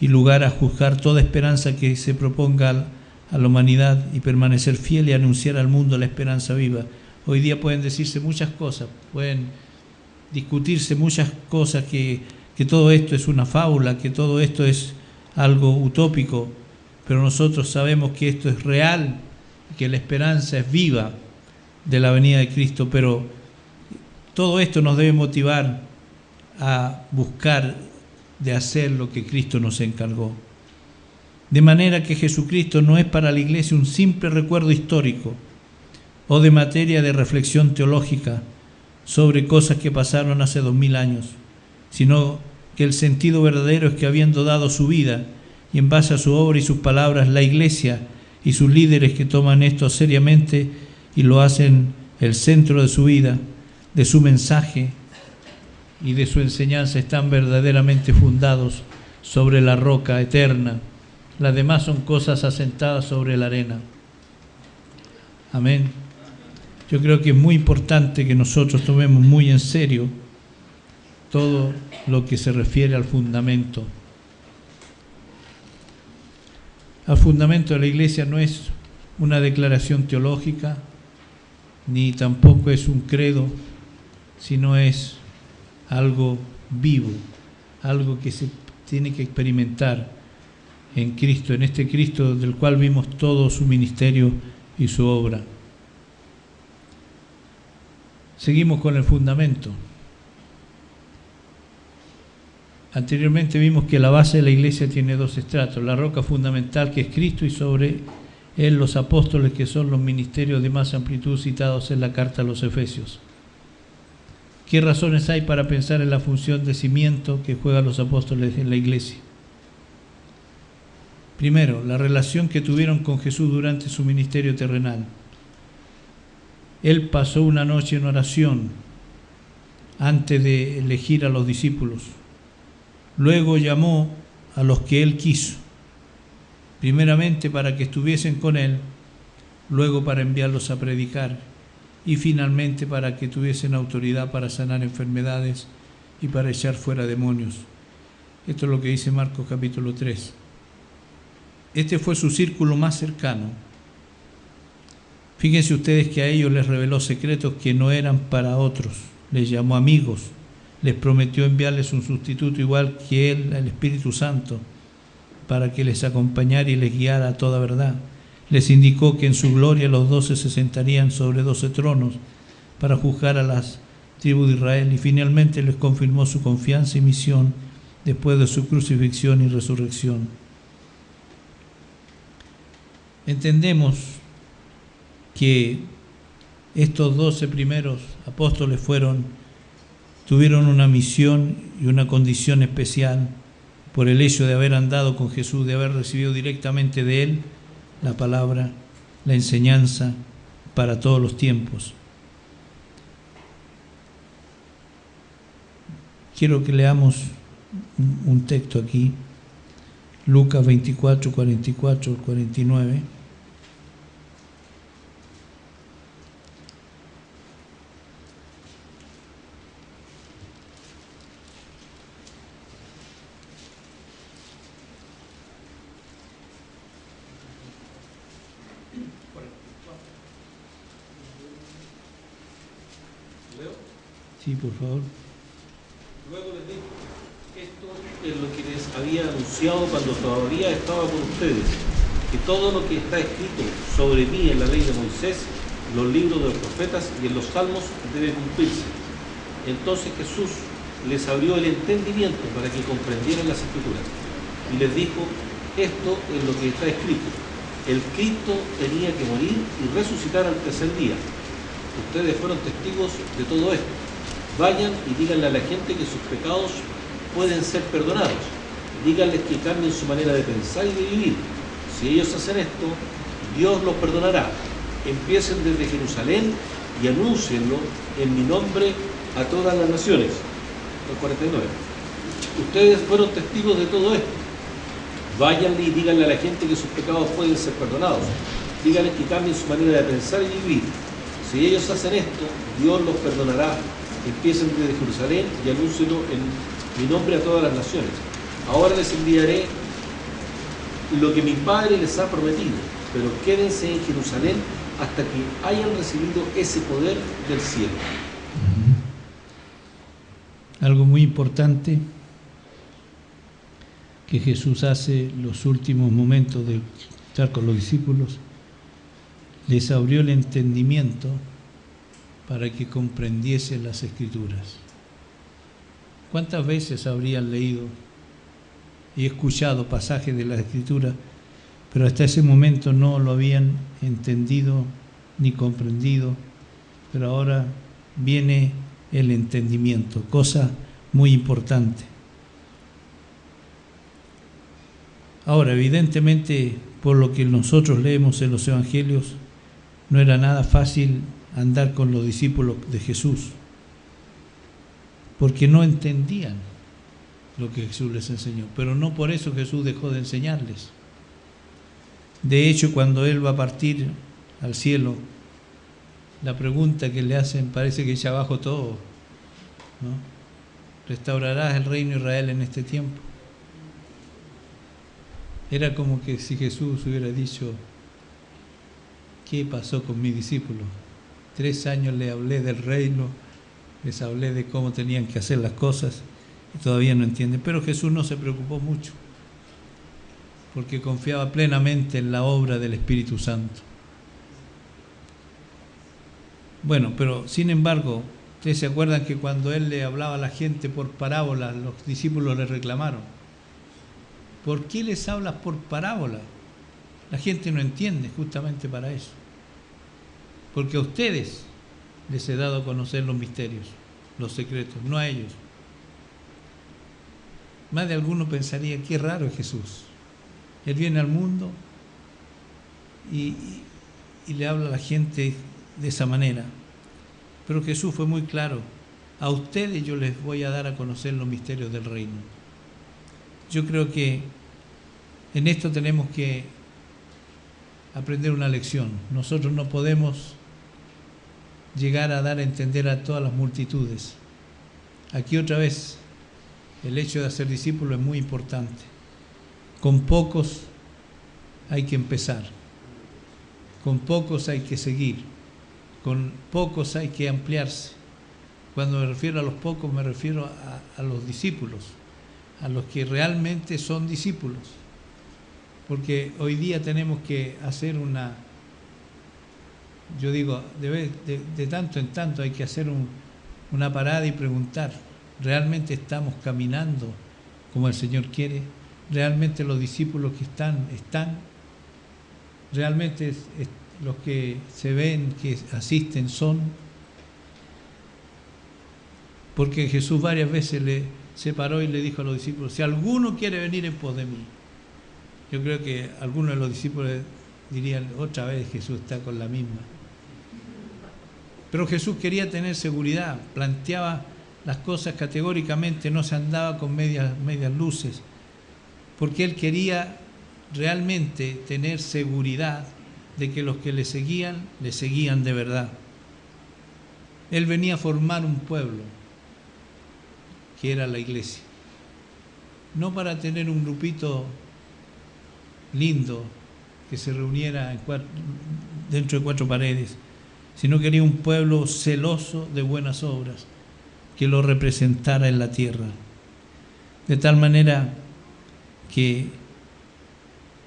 lugar a juzgar toda esperanza que se proponga a la humanidad y permanecer fiel y anunciar al mundo la esperanza viva. Hoy día pueden decirse muchas cosas, pueden discutirse muchas cosas, que todo esto es una fábula, que todo esto es algo utópico, pero nosotros sabemos que esto es real, que la esperanza es viva de la venida de Cristo, pero todo esto nos debe motivar a buscar de hacer lo que Cristo nos encargó. De manera que Jesucristo no es para la Iglesia un simple recuerdo histórico o de materia de reflexión teológica sobre cosas que pasaron hace 2000 años, sino que el sentido verdadero es que, habiendo dado su vida y en base a su obra y sus palabras, la Iglesia y sus líderes que toman esto seriamente y lo hacen el centro de su vida, de su mensaje y de su enseñanza, están verdaderamente fundados sobre la roca eterna. Las demás son cosas asentadas sobre la arena. Amén. Yo creo que es muy importante que nosotros tomemos muy en serio todo lo que se refiere al fundamento. Al fundamento de la Iglesia no es una declaración teológica, ni tampoco es un credo, sino es algo vivo, algo que se tiene que experimentar en Cristo, en este Cristo del cual vimos todo su ministerio y su obra. Seguimos con el fundamento. Anteriormente vimos que la base de la Iglesia tiene dos estratos: la roca fundamental, que es Cristo, y sobre él los apóstoles, que son los ministerios de más amplitud citados en la carta a los Efesios. ¿Qué razones hay para pensar en la función de cimiento que juegan los apóstoles en la Iglesia? Primero, la relación que tuvieron con Jesús durante su ministerio terrenal. Él pasó una noche en oración antes de elegir a los discípulos. Luego llamó a los que él quiso, primeramente para que estuviesen con él, luego para enviarlos a predicar y finalmente para que tuviesen autoridad para sanar enfermedades y para echar fuera demonios. Esto es lo que dice Marcos capítulo 3. Este fue su círculo más cercano. Fíjense ustedes que a ellos les reveló secretos que no eran para otros, les llamó amigos, les prometió enviarles un sustituto igual que él, el Espíritu Santo, para que les acompañara y les guiara a toda verdad. Les indicó que en su gloria los 12 se sentarían sobre 12 tronos para juzgar a las tribus de Israel, y finalmente les confirmó su confianza y misión después de su crucifixión y resurrección. Entendemos que estos 12 primeros apóstoles tuvieron una misión y una condición especial por el hecho de haber andado con Jesús, de haber recibido directamente de él la palabra, la enseñanza para todos los tiempos. Quiero que leamos un texto aquí, Lucas 24, 44, 49. Sí, por favor. Luego les dijo: esto es lo que les había anunciado cuando todavía estaba con ustedes, que todo lo que está escrito sobre mí en la ley de Moisés, los libros de los profetas y en los salmos debe cumplirse. Entonces Jesús les abrió el entendimiento para que comprendieran las escrituras y les dijo: esto es lo que está escrito, el Cristo tenía que morir y resucitar al tercer día. Ustedes fueron testigos de todo esto. Vayan y díganle a la gente que sus pecados pueden ser perdonados. Díganles que cambien su manera de pensar y de vivir. Si ellos hacen esto, Dios los perdonará. Empiecen desde Jerusalén y anúncienlo en mi nombre a todas las naciones. El 49. Ustedes fueron testigos de todo esto. Váyanle y díganle a la gente que sus pecados pueden ser perdonados. Díganles que cambien su manera de pensar y vivir. Si ellos hacen esto, Dios los perdonará. Empiecen desde Jerusalén y anúncienlo en mi nombre a todas las naciones. Ahora les enviaré lo que mi Padre les ha prometido, pero quédense en Jerusalén hasta que hayan recibido ese poder del cielo. Algo muy importante que Jesús hace en los últimos momentos de estar con los discípulos, les abrió el entendimiento para que comprendiesen las Escrituras. ¿Cuántas veces habrían leído y escuchado pasajes de las Escrituras, pero hasta ese momento no lo habían entendido ni comprendido? Pero ahora viene el entendimiento, cosa muy importante. Ahora, evidentemente, por lo que nosotros leemos en los Evangelios, no era nada fácil andar con los discípulos de Jesús, porque no entendían lo que Jesús les enseñó, pero no por eso Jesús dejó de enseñarles. De hecho, cuando Él va a partir al cielo, la pregunta que le hacen parece que echa abajo todo, ¿no? ¿Restaurarás el reino de Israel en este tiempo? Era como que si Jesús hubiera dicho: ¿qué pasó con mis discípulos? 3 años les hablé del reino, les hablé de cómo tenían que hacer las cosas y todavía no entienden. Pero Jesús no se preocupó mucho, porque confiaba plenamente en la obra del Espíritu Santo. Bueno, pero sin embargo, ustedes se acuerdan que cuando Él le hablaba a la gente por parábolas, los discípulos le reclamaron: ¿por qué les hablas por parábola? La gente no entiende, justamente para eso. Porque a ustedes les he dado a conocer los misterios, los secretos, no a ellos. Más de alguno pensaría: qué raro es Jesús. Él viene al mundo y le habla a la gente de esa manera. Pero Jesús fue muy claro: a ustedes yo les voy a dar a conocer los misterios del reino. Yo creo que en esto tenemos que aprender una lección. Nosotros no podemos llegar a dar a entender a todas las multitudes. Aquí otra vez, el hecho de hacer discípulos es muy importante. Con pocos hay que empezar, con pocos hay que seguir, con pocos hay que ampliarse. Cuando me refiero a los pocos, me refiero a los discípulos, a los que realmente son discípulos. Porque hoy día tenemos que hacer yo digo, de tanto en tanto hay que hacer una parada y preguntar: ¿realmente estamos caminando como el Señor quiere? ¿Realmente los discípulos que están? ¿Realmente los que se ven, que asisten, son? Porque Jesús varias veces se paró y le dijo a los discípulos: si alguno quiere venir en pos de mí. Yo creo que algunos de los discípulos dirían: otra vez Jesús está con la misma. Pero Jesús quería tener seguridad, planteaba las cosas categóricamente, no se andaba con medias luces, porque Él quería realmente tener seguridad de que los que le seguían de verdad. Él venía a formar un pueblo, que era la iglesia, no para tener un grupito lindo que se reuniera dentro de 4 paredes, sino quería un pueblo celoso de buenas obras, que lo representara en la tierra. De tal manera que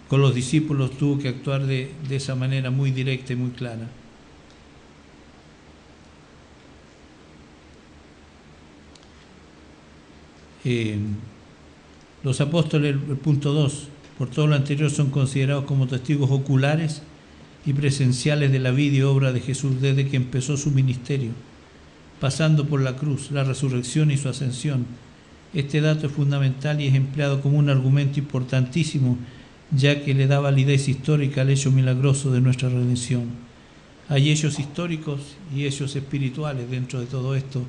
con los discípulos tuvo que actuar de esa manera muy directa y muy clara. Los apóstoles, el punto 2, por todo lo anterior son considerados como testigos oculares y presenciales de la vida y obra de Jesús desde que empezó su ministerio, pasando por la cruz, la resurrección y su ascensión. Este dato es fundamental y es empleado como un argumento importantísimo, ya que le da validez histórica al hecho milagroso de nuestra redención. Hay hechos históricos y hechos espirituales dentro de todo esto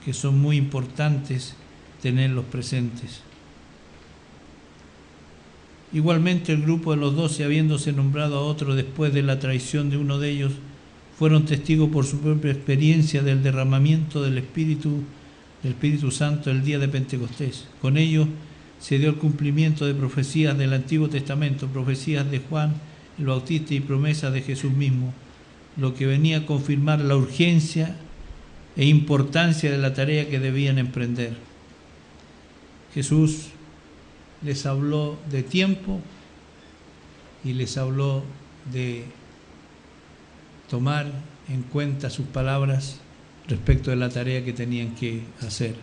que son muy importantes tenerlos presentes. Igualmente el grupo de los 12, habiéndose nombrado a otro después de la traición de uno de ellos, fueron testigos por su propia experiencia del derramamiento del Espíritu Santo el día de Pentecostés. Con ello se dio el cumplimiento de profecías del Antiguo Testamento, profecías de Juan el Bautista y promesas de Jesús mismo, lo que venía a confirmar la urgencia e importancia de la tarea que debían emprender. Jesús les habló de tiempo y les habló de tomar en cuenta sus palabras respecto de la tarea que tenían que hacer.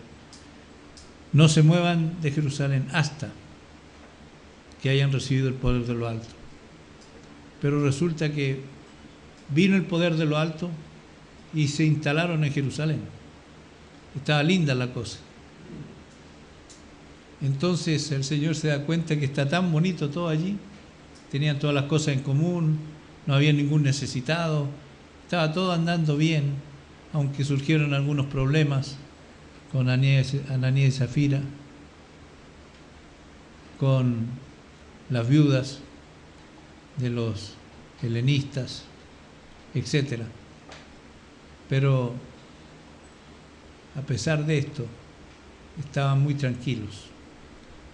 No se muevan de Jerusalén hasta que hayan recibido el poder de lo alto. Pero resulta que vino el poder de lo alto y se instalaron en Jerusalén. Estaba linda la cosa. Entonces el Señor se da cuenta que está tan bonito todo allí. Tenían todas las cosas en común, no había ningún necesitado, estaba todo andando bien, aunque surgieron algunos problemas con Ananías y Zafira, con las viudas de los helenistas, etc. Pero a pesar de esto, estaban muy tranquilos.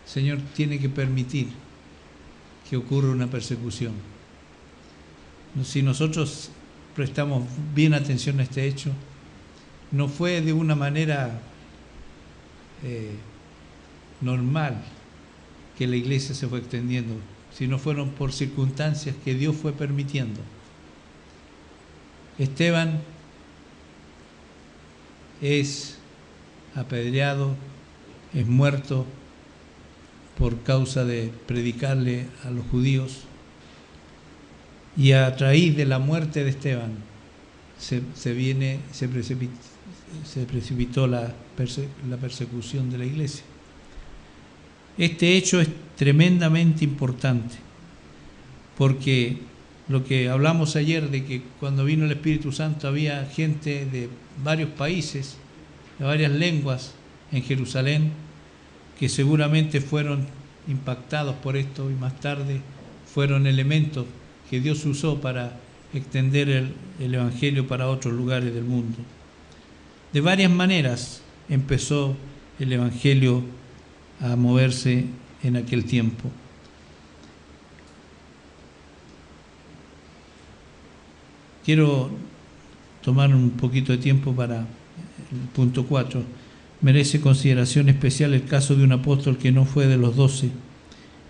El Señor tiene que permitir que ocurra una persecución. Si nosotros prestamos bien atención a este hecho, no fue de una manera normal que la iglesia se fue extendiendo, sino fueron por circunstancias que Dios fue permitiendo. Esteban es apedreado, es muerto por causa de predicarle a los judíos, y a raíz de la muerte de Esteban se precipitó la persecución de la iglesia. Este hecho es tremendamente importante, porque lo que hablamos ayer de que cuando vino el Espíritu Santo había gente de varios países, de varias lenguas en Jerusalén, que seguramente fueron impactados por esto y más tarde fueron elementos que Dios usó para extender el Evangelio para otros lugares del mundo. De varias maneras empezó el Evangelio a moverse en aquel tiempo. Quiero tomar un poquito de tiempo para el punto 4. Merece consideración especial el caso de un apóstol que no fue de los 12,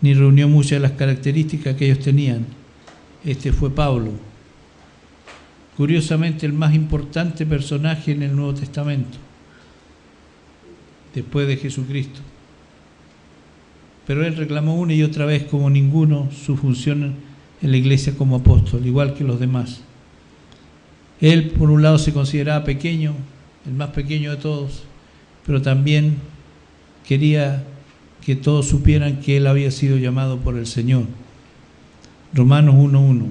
ni reunió muchas de las características que ellos tenían. Este fue Pablo. Curiosamente, el más importante personaje en el Nuevo Testamento, después de Jesucristo. Pero él reclamó una y otra vez, como ninguno, su función en la iglesia como apóstol, igual que los demás. Él, por un lado, se consideraba pequeño, el más pequeño de todos, pero también quería que todos supieran que él había sido llamado por el Señor. Romanos 1:1.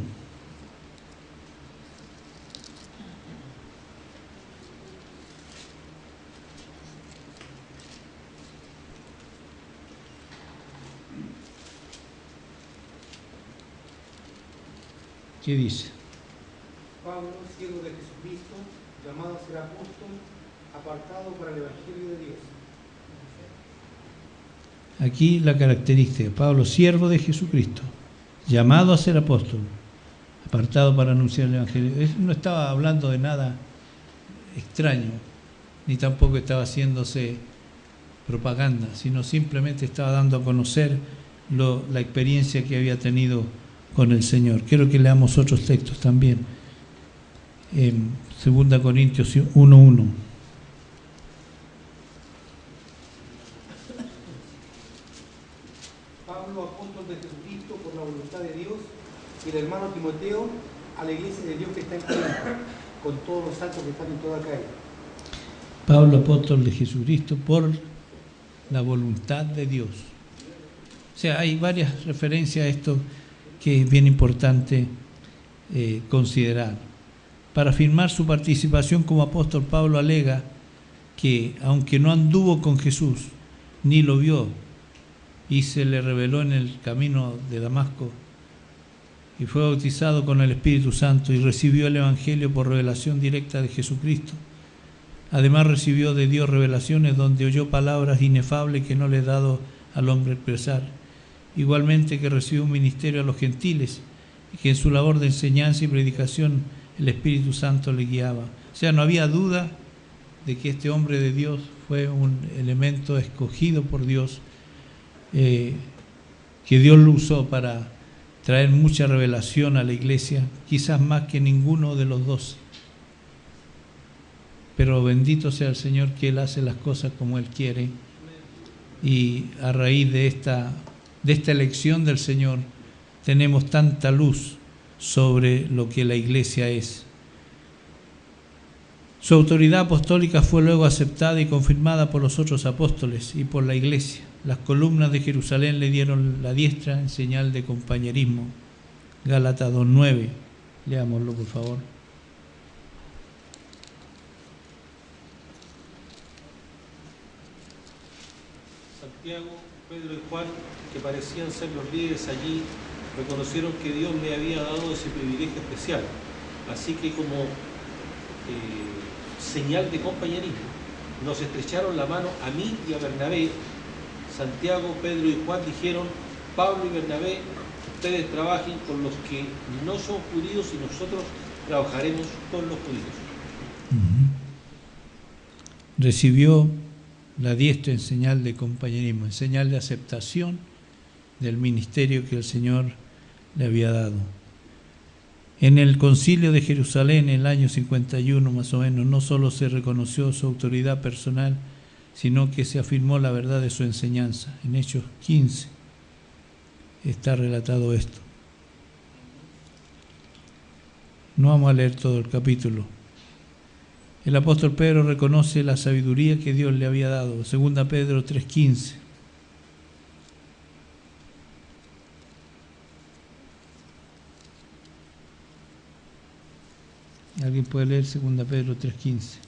¿Qué dice? Pablo, siervo de Jesucristo, llamado a ser apóstol, apartado para el Evangelio de Dios. Aquí la característica: Pablo, siervo de Jesucristo, llamado a ser apóstol, apartado para anunciar el Evangelio. No estaba hablando de nada extraño, ni tampoco estaba haciéndose propaganda, sino simplemente estaba dando a conocer la experiencia que había tenido con el Señor. Quiero que leamos otros textos también. En 2 Corintios 1:1. Pablo, apóstol de Jesucristo por la voluntad de Dios, y el hermano Timoteo, a la iglesia de Dios que está en Corinto, con todos los santos que están en toda Acaya. Pablo, apóstol de Jesucristo por la voluntad de Dios. O sea, hay varias referencias a esto que es bien importante considerar. Para afirmar su participación como apóstol, Pablo alega que, aunque no anduvo con Jesús, ni lo vio, y se le reveló en el camino de Damasco, y fue bautizado con el Espíritu Santo y recibió el Evangelio por revelación directa de Jesucristo. Además recibió de Dios revelaciones donde oyó palabras inefables que no le he dado al hombre expresar. Igualmente que recibió un ministerio a los gentiles y que en su labor de enseñanza y predicación el Espíritu Santo le guiaba. O sea, no había duda de que este hombre de Dios fue un elemento escogido por Dios, que Dios lo usó para traer mucha revelación a la iglesia, quizás más que ninguno de los 12. Pero bendito sea el Señor que Él hace las cosas como Él quiere, y a raíz de esta elección del Señor tenemos tanta luz sobre lo que la iglesia es. Su autoridad apostólica fue luego aceptada y confirmada por los otros apóstoles y por la iglesia. Las columnas de Jerusalén le dieron la diestra en señal de compañerismo. Gálatas 2:9. Leámoslo, por favor. Santiago, Pedro y Juan, que parecían ser los líderes allí, reconocieron que Dios le había dado ese privilegio especial. Así que como señal de compañerismo, nos estrecharon la mano a mí y a Bernabé. Santiago, Pedro y Juan dijeron: Pablo y Bernabé, ustedes trabajen con los que no son judíos y nosotros trabajaremos con los judíos. Recibió la diestra en señal de compañerismo, en señal de aceptación del ministerio que el Señor le había dado. En el concilio de Jerusalén, en el año 51 más o menos, no solo se reconoció su autoridad personal, sino que se afirmó la verdad de su enseñanza. En Hechos 15 está relatado esto. No vamos a leer todo el capítulo. El apóstol Pedro reconoce la sabiduría que Dios le había dado. 2 Pedro 3:15. ¿Alguien puede leer 2 Pedro 3:15?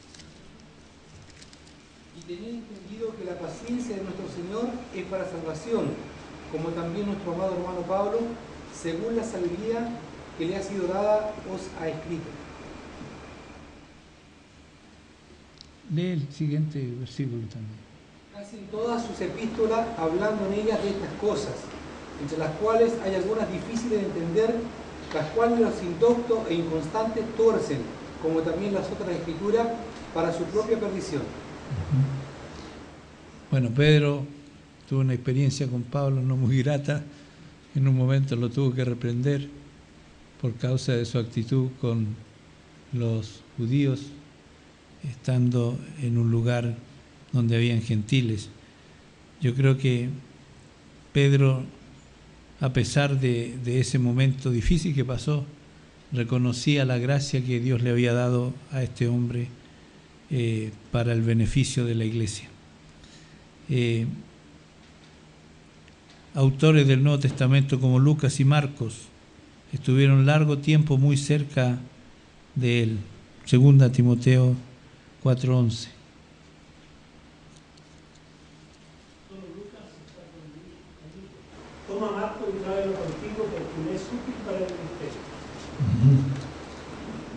Y teniendo entendido que la paciencia de nuestro Señor es para salvación, como también nuestro amado hermano Pablo, según la sabiduría que le ha sido dada, os ha escrito. Lee el siguiente versículo también. Casi en todas sus epístolas, hablando en ellas de estas cosas, entre las cuales hay algunas difíciles de entender, las cuales los indoctos e inconstantes tuercen, como también las otras escrituras, para su propia perdición. Bueno, Pedro tuvo una experiencia con Pablo no muy grata. En un momento lo tuvo que reprender por causa de su actitud con los judíos, estando en un lugar donde habían gentiles. Yo creo que Pedro, a pesar de ese momento difícil que pasó, reconocía la gracia que Dios le había dado a este hombre para el beneficio de la iglesia. Autores del Nuevo Testamento como Lucas y Marcos estuvieron largo tiempo muy cerca de él. 2 Timoteo 4:11. Toma Marco y tráelo contigo porque me es útil para el ministerio.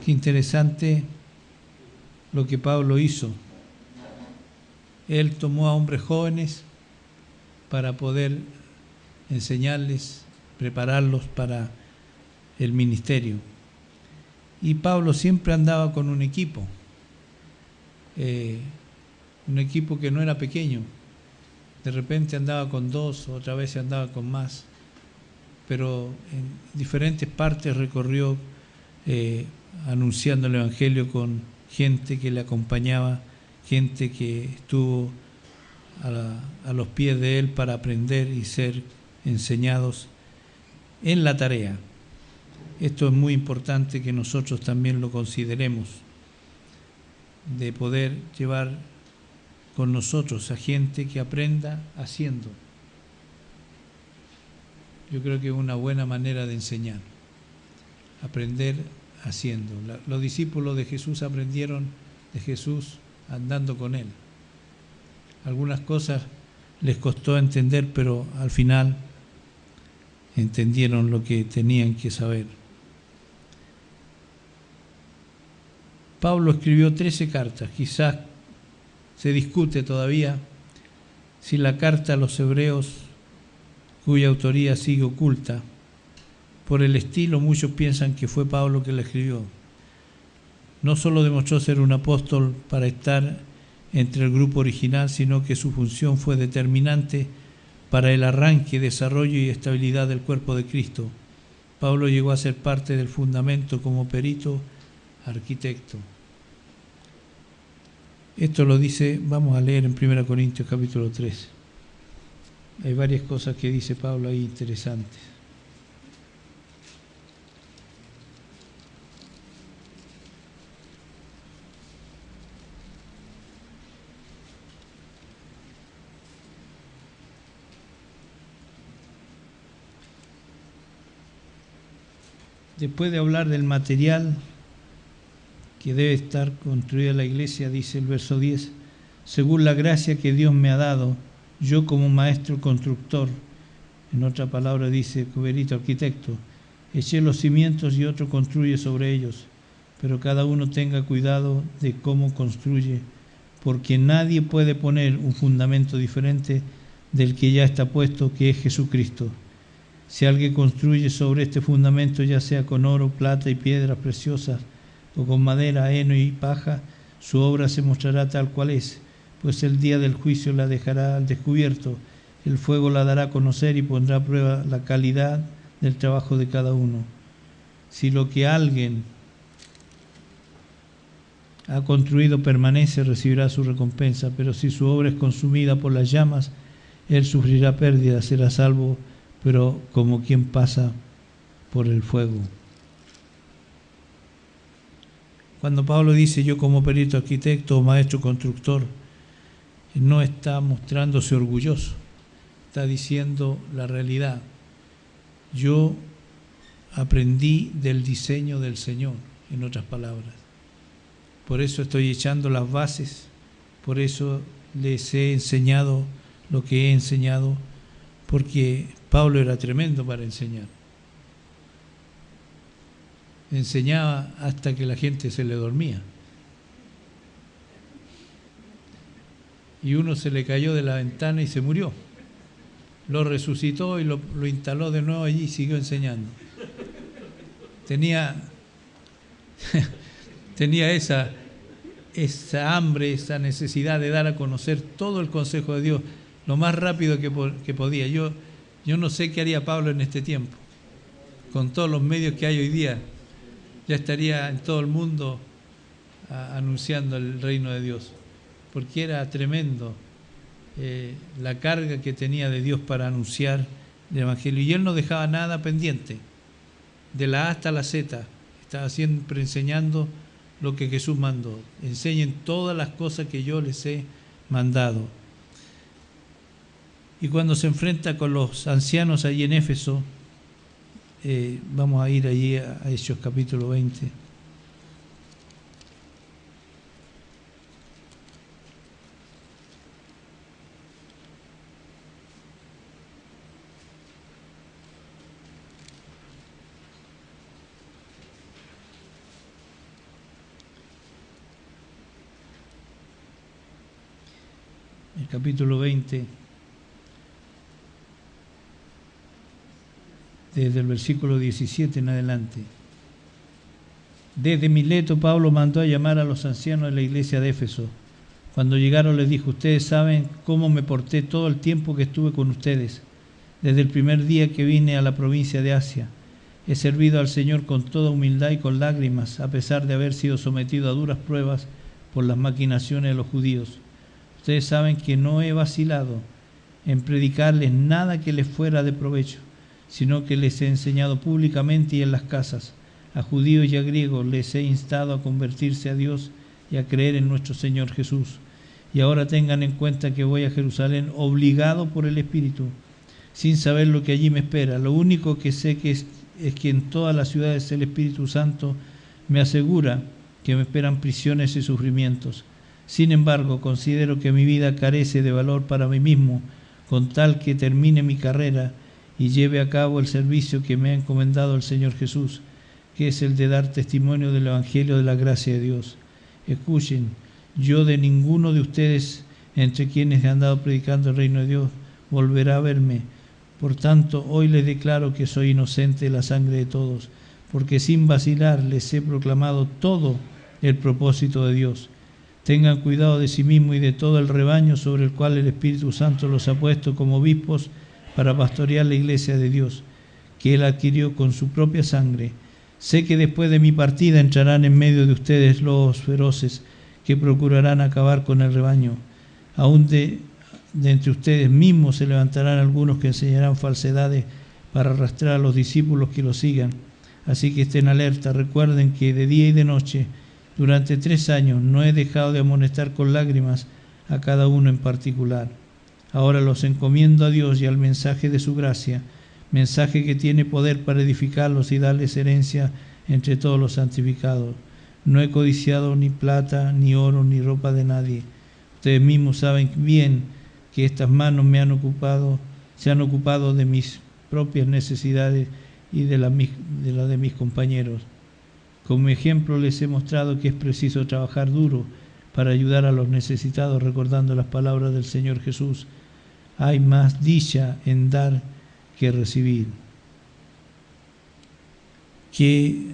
Qué interesante lo que Pablo hizo. Él tomó a hombres jóvenes para poder enseñarles, prepararlos para el ministerio. Y Pablo siempre andaba con un equipo que no era pequeño. De repente andaba con 2, otra vez andaba con más, pero en diferentes partes recorrió anunciando el Evangelio con gente que le acompañaba, gente que estuvo a los pies de él para aprender y ser enseñados en la tarea. Esto es muy importante que nosotros también lo consideremos, de poder llevar con nosotros a gente que aprenda haciendo. Yo creo que es una buena manera de enseñar, aprender haciendo. Los discípulos de Jesús aprendieron de Jesús andando con él. Algunas cosas les costó entender, pero al final entendieron lo que tenían que saber. Pablo escribió 13 cartas. Quizás se discute todavía si la carta a los hebreos, cuya autoría sigue oculta, por el estilo muchos piensan que fue Pablo que la escribió. No solo demostró ser un apóstol para estar entre el grupo original, sino que su función fue determinante para el arranque, desarrollo y estabilidad del cuerpo de Cristo. Pablo llegó a ser parte del fundamento como perito arquitecto. Esto lo dice, vamos a leer en 1 Corintios capítulo 3. Hay varias cosas que dice Pablo ahí interesantes. Después de hablar del material que debe estar construida la iglesia, dice el verso 10, según la gracia que Dios me ha dado, yo como maestro constructor, en otra palabra dice perito arquitecto, eché los cimientos y otro construye sobre ellos, pero cada uno tenga cuidado de cómo construye, porque nadie puede poner un fundamento diferente del que ya está puesto, que es Jesucristo. Si alguien construye sobre este fundamento, ya sea con oro, plata y piedras preciosas, o con madera, heno y paja, su obra se mostrará tal cual es, pues el día del juicio la dejará al descubierto, el fuego la dará a conocer y pondrá a prueba la calidad del trabajo de cada uno. Si lo que alguien ha construido permanece, recibirá su recompensa, pero si su obra es consumida por las llamas, él sufrirá pérdida, será salvo, pero como quien pasa por el fuego. Cuando Pablo dice yo como perito arquitecto o maestro constructor, no está mostrándose orgulloso, está diciendo la realidad. Yo aprendí del diseño del Señor, en otras palabras. Por eso estoy echando las bases, por eso les he enseñado lo que he enseñado, porque Pablo era tremendo para enseñar. Enseñaba hasta que la gente se le dormía. Y uno se le cayó de la ventana y se murió. Lo resucitó y lo instaló de nuevo allí y siguió enseñando. Tenía esa hambre, esa necesidad de dar a conocer todo el consejo de Dios lo más rápido que podía. Yo no sé qué haría Pablo en este tiempo. Con todos los medios que hay hoy día, ya estaría en todo el mundo anunciando el reino de Dios, porque era tremendo la carga que tenía de Dios para anunciar el Evangelio. Y él no dejaba nada pendiente, de la A hasta la Z. Estaba siempre enseñando lo que Jesús mandó. Enseñen todas las cosas que yo les he mandado. Y cuando se enfrenta con los ancianos allí en Éfeso, vamos a ir allí a Hechos capítulo 20. El capítulo 20, desde el versículo 17 en adelante. Desde Mileto, Pablo mandó a llamar a los ancianos de la iglesia de Éfeso. Cuando llegaron les dijo, ustedes saben cómo me porté todo el tiempo que estuve con ustedes, desde el primer día que vine a la provincia de Asia. He servido al Señor con toda humildad y con lágrimas, a pesar de haber sido sometido a duras pruebas por las maquinaciones de los judíos. Ustedes saben que no he vacilado en predicarles nada que les fuera de provecho, sino que les he enseñado públicamente y en las casas. A judíos y a griegos les he instado a convertirse a Dios y a creer en nuestro Señor Jesús. Y ahora tengan en cuenta que voy a Jerusalén obligado por el Espíritu, sin saber lo que allí me espera. Lo único que sé es que en todas las ciudades el Espíritu Santo me asegura que me esperan prisiones y sufrimientos. Sin embargo, considero que mi vida carece de valor para mí mismo, con tal que termine mi carrera y lleve a cabo el servicio que me ha encomendado el Señor Jesús, que es el de dar testimonio del Evangelio de la gracia de Dios. Escuchen, yo de ninguno de ustedes, entre quienes he andado predicando el reino de Dios, volverá a verme. Por tanto, hoy les declaro que soy inocente de la sangre de todos, porque sin vacilar les he proclamado todo el propósito de Dios. Tengan cuidado de sí mismos y de todo el rebaño sobre el cual el Espíritu Santo los ha puesto como obispos para pastorear la iglesia de Dios, que Él adquirió con su propia sangre. Sé que después de mi partida entrarán en medio de ustedes lobos feroces que procurarán acabar con el rebaño. Aún de entre ustedes mismos se levantarán algunos que enseñarán falsedades para arrastrar a los discípulos que los sigan. Así que estén alerta, recuerden que de día y de noche, durante 3 años, no he dejado de amonestar con lágrimas a cada uno en particular. Ahora los encomiendo a Dios y al mensaje de su gracia, mensaje que tiene poder para edificarlos y darles herencia entre todos los santificados. No he codiciado ni plata, ni oro, ni ropa de nadie. Ustedes mismos saben bien que estas manos se han ocupado de mis propias necesidades y de las de mis compañeros. Como ejemplo les he mostrado que es preciso trabajar duro para ayudar a los necesitados, recordando las palabras del Señor Jesús: hay más dicha en dar que recibir. Qué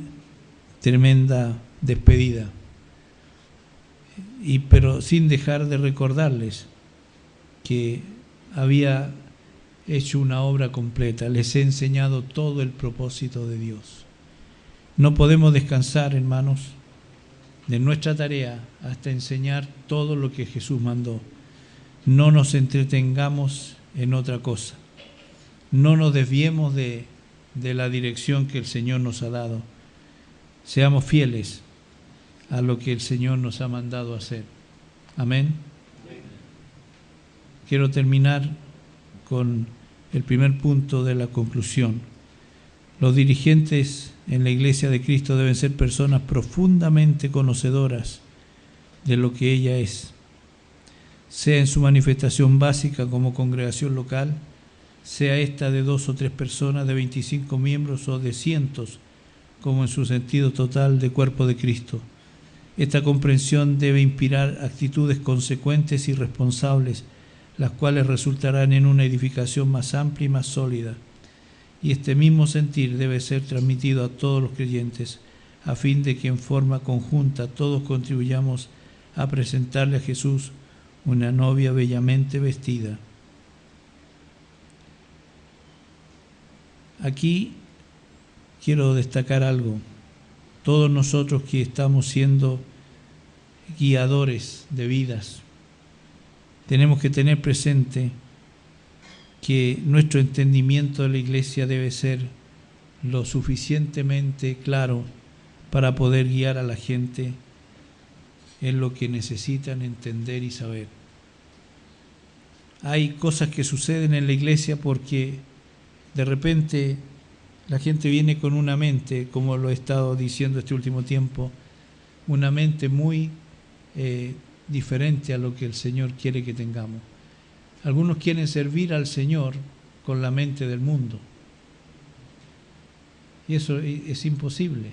tremenda despedida. Pero sin dejar de recordarles que había hecho una obra completa. Les he enseñado todo el propósito de Dios. No podemos descansar, hermanos, de nuestra tarea hasta enseñar todo lo que Jesús mandó. No nos entretengamos en otra cosa. No nos desviemos de la dirección que el Señor nos ha dado. Seamos fieles a lo que el Señor nos ha mandado hacer. Amén. Quiero terminar con el primer punto de la conclusión. Los dirigentes en la Iglesia de Cristo deben ser personas profundamente conocedoras de lo que ella es, sea en su manifestación básica como congregación local, sea esta de 2 o 3 personas, de 25 miembros o de cientos, como en su sentido total de cuerpo de Cristo. Esta comprensión debe inspirar actitudes consecuentes y responsables, las cuales resultarán en una edificación más amplia y más sólida. Y este mismo sentir debe ser transmitido a todos los creyentes, a fin de que en forma conjunta todos contribuyamos a presentarle a Jesús una novia bellamente vestida. Aquí quiero destacar algo. Todos nosotros que estamos siendo guiadores de vidas, tenemos que tener presente que nuestro entendimiento de la Iglesia debe ser lo suficientemente claro para poder guiar a la gente en lo que necesitan entender y saber. Hay cosas que suceden en la Iglesia porque de repente la gente viene con una mente, como lo he estado diciendo este último tiempo, una mente muy diferente a lo que el Señor quiere que tengamos. Algunos quieren servir al Señor con la mente del mundo. Y eso es imposible.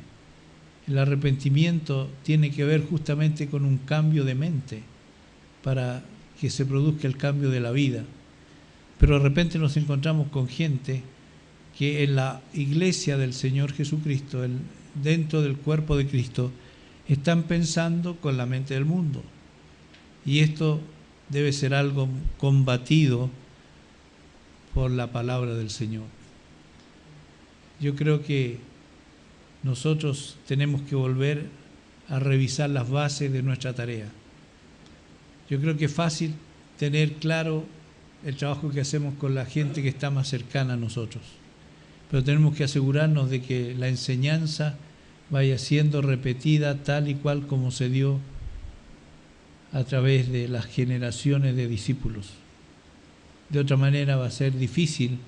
El arrepentimiento tiene que ver justamente con un cambio de mente para que se produzca el cambio de la vida. Pero de repente nos encontramos con gente que en la iglesia del Señor Jesucristo, dentro del cuerpo de Cristo, están pensando con la mente del mundo. Y esto debe ser algo combatido por la palabra del Señor. Yo creo que nosotros tenemos que volver a revisar las bases de nuestra tarea. Yo creo que es fácil tener claro el trabajo que hacemos con la gente que está más cercana a nosotros, pero tenemos que asegurarnos de que la enseñanza vaya siendo repetida tal y cual como se dio a través de las generaciones de discípulos. De otra manera va a ser difícil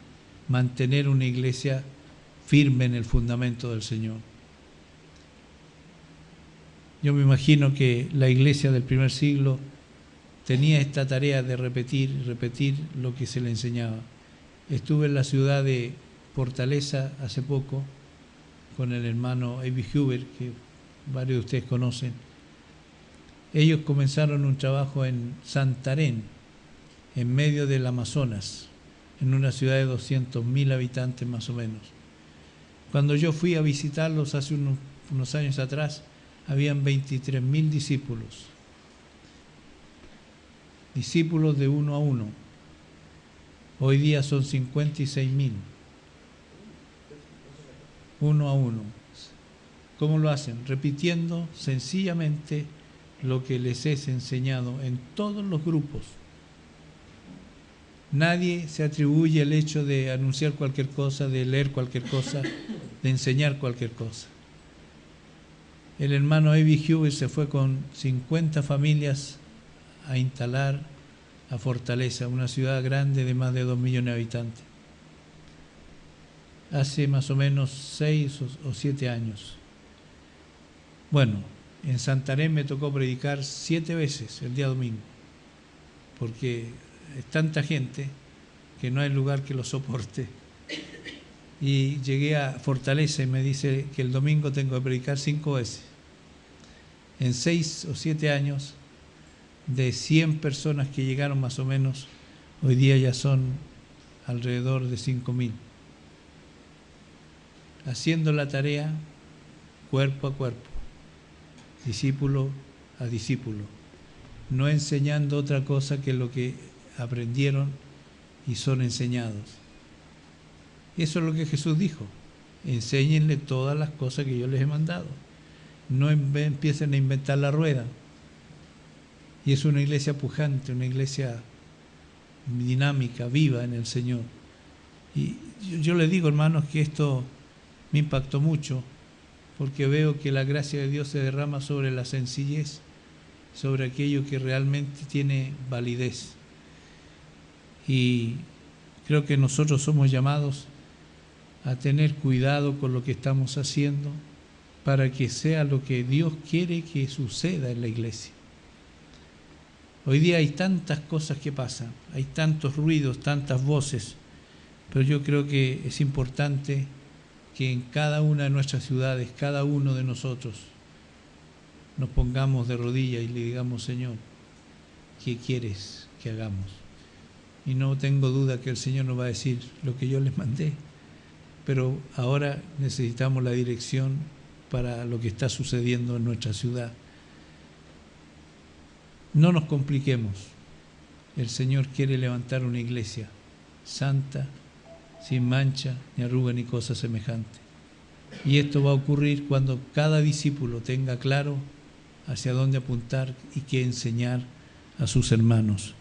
mantener una iglesia firme en el fundamento del Señor. Yo me imagino que la iglesia del primer siglo tenía esta tarea de repetir lo que se le enseñaba. Estuve en la ciudad de Fortaleza hace poco con el hermano A.B. Huber, que varios de ustedes conocen. Ellos comenzaron un trabajo en Santarém, en medio del Amazonas, en una ciudad de 200.000 habitantes más o menos. Cuando yo fui a visitarlos hace unos años atrás, habían 23.000 discípulos. Discípulos de 1 a 1. Hoy día son 56.000. 1 a 1. ¿Cómo lo hacen? Repitiendo sencillamente lo que les es enseñado en todos los grupos. Nadie se atribuye el hecho de anunciar cualquier cosa, de leer cualquier cosa, de enseñar cualquier cosa. El hermano A.B. Huber se fue con 50 familias a instalar a Fortaleza, una ciudad grande de más de 2 millones de habitantes. Hace más o menos 6 o 7 años. Bueno, en Santarém me tocó predicar 7 veces el día domingo, porque es tanta gente que no hay lugar que lo soporte. Y llegué a Fortaleza y me dice que el domingo tengo que predicar 5 veces. En 6 o 7 años, de 100 personas que llegaron más o menos, hoy día ya son alrededor de 5.000. Haciendo la tarea cuerpo a cuerpo, discípulo a discípulo, no enseñando otra cosa que lo que aprendieron y son enseñados. Eso es lo que Jesús dijo: enséñenle todas las cosas que yo les he mandado. No empiecen a inventar la rueda. Y es una iglesia pujante, una iglesia dinámica, viva en el Señor. Y yo les digo, hermanos, que esto me impactó mucho, porque veo que la gracia de Dios se derrama sobre la sencillez, sobre aquello que realmente tiene validez. Y creo que nosotros somos llamados a tener cuidado con lo que estamos haciendo para que sea lo que Dios quiere que suceda en la iglesia. Hoy día hay tantas cosas que pasan, hay tantos ruidos, tantas voces, pero yo creo que es importante que en cada una de nuestras ciudades, cada uno de nosotros, nos pongamos de rodillas y le digamos: Señor, ¿qué quieres que hagamos? Y no tengo duda que el Señor nos va a decir lo que yo les mandé, pero ahora necesitamos la dirección para lo que está sucediendo en nuestra ciudad. No nos compliquemos. El Señor quiere levantar una iglesia santa, sin mancha, ni arruga, ni cosa semejante. Y esto va a ocurrir cuando cada discípulo tenga claro hacia dónde apuntar y qué enseñar a sus hermanos.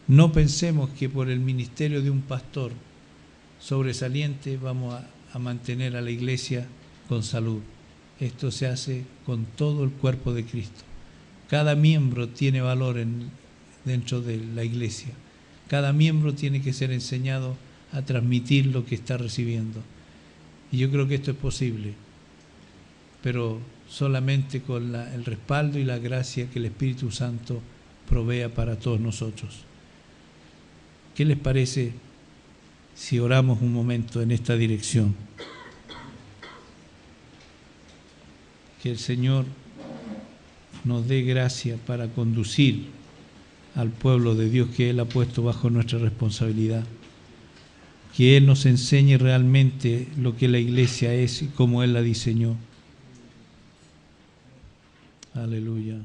No pensemos que por el ministerio de un pastor sobresaliente vamos a mantener a la iglesia con salud. Esto se hace con todo el cuerpo de Cristo. Cada miembro tiene valor dentro de la iglesia. Cada miembro tiene que ser enseñado a transmitir lo que está recibiendo. Y yo creo que esto es posible, pero solamente con el respaldo y la gracia que el Espíritu Santo provea para todos nosotros. ¿Qué les parece si oramos un momento en esta dirección? Que el Señor nos dé gracia para conducir al pueblo de Dios que Él ha puesto bajo nuestra responsabilidad. Que Él nos enseñe realmente lo que la iglesia es y cómo Él la diseñó. Aleluya.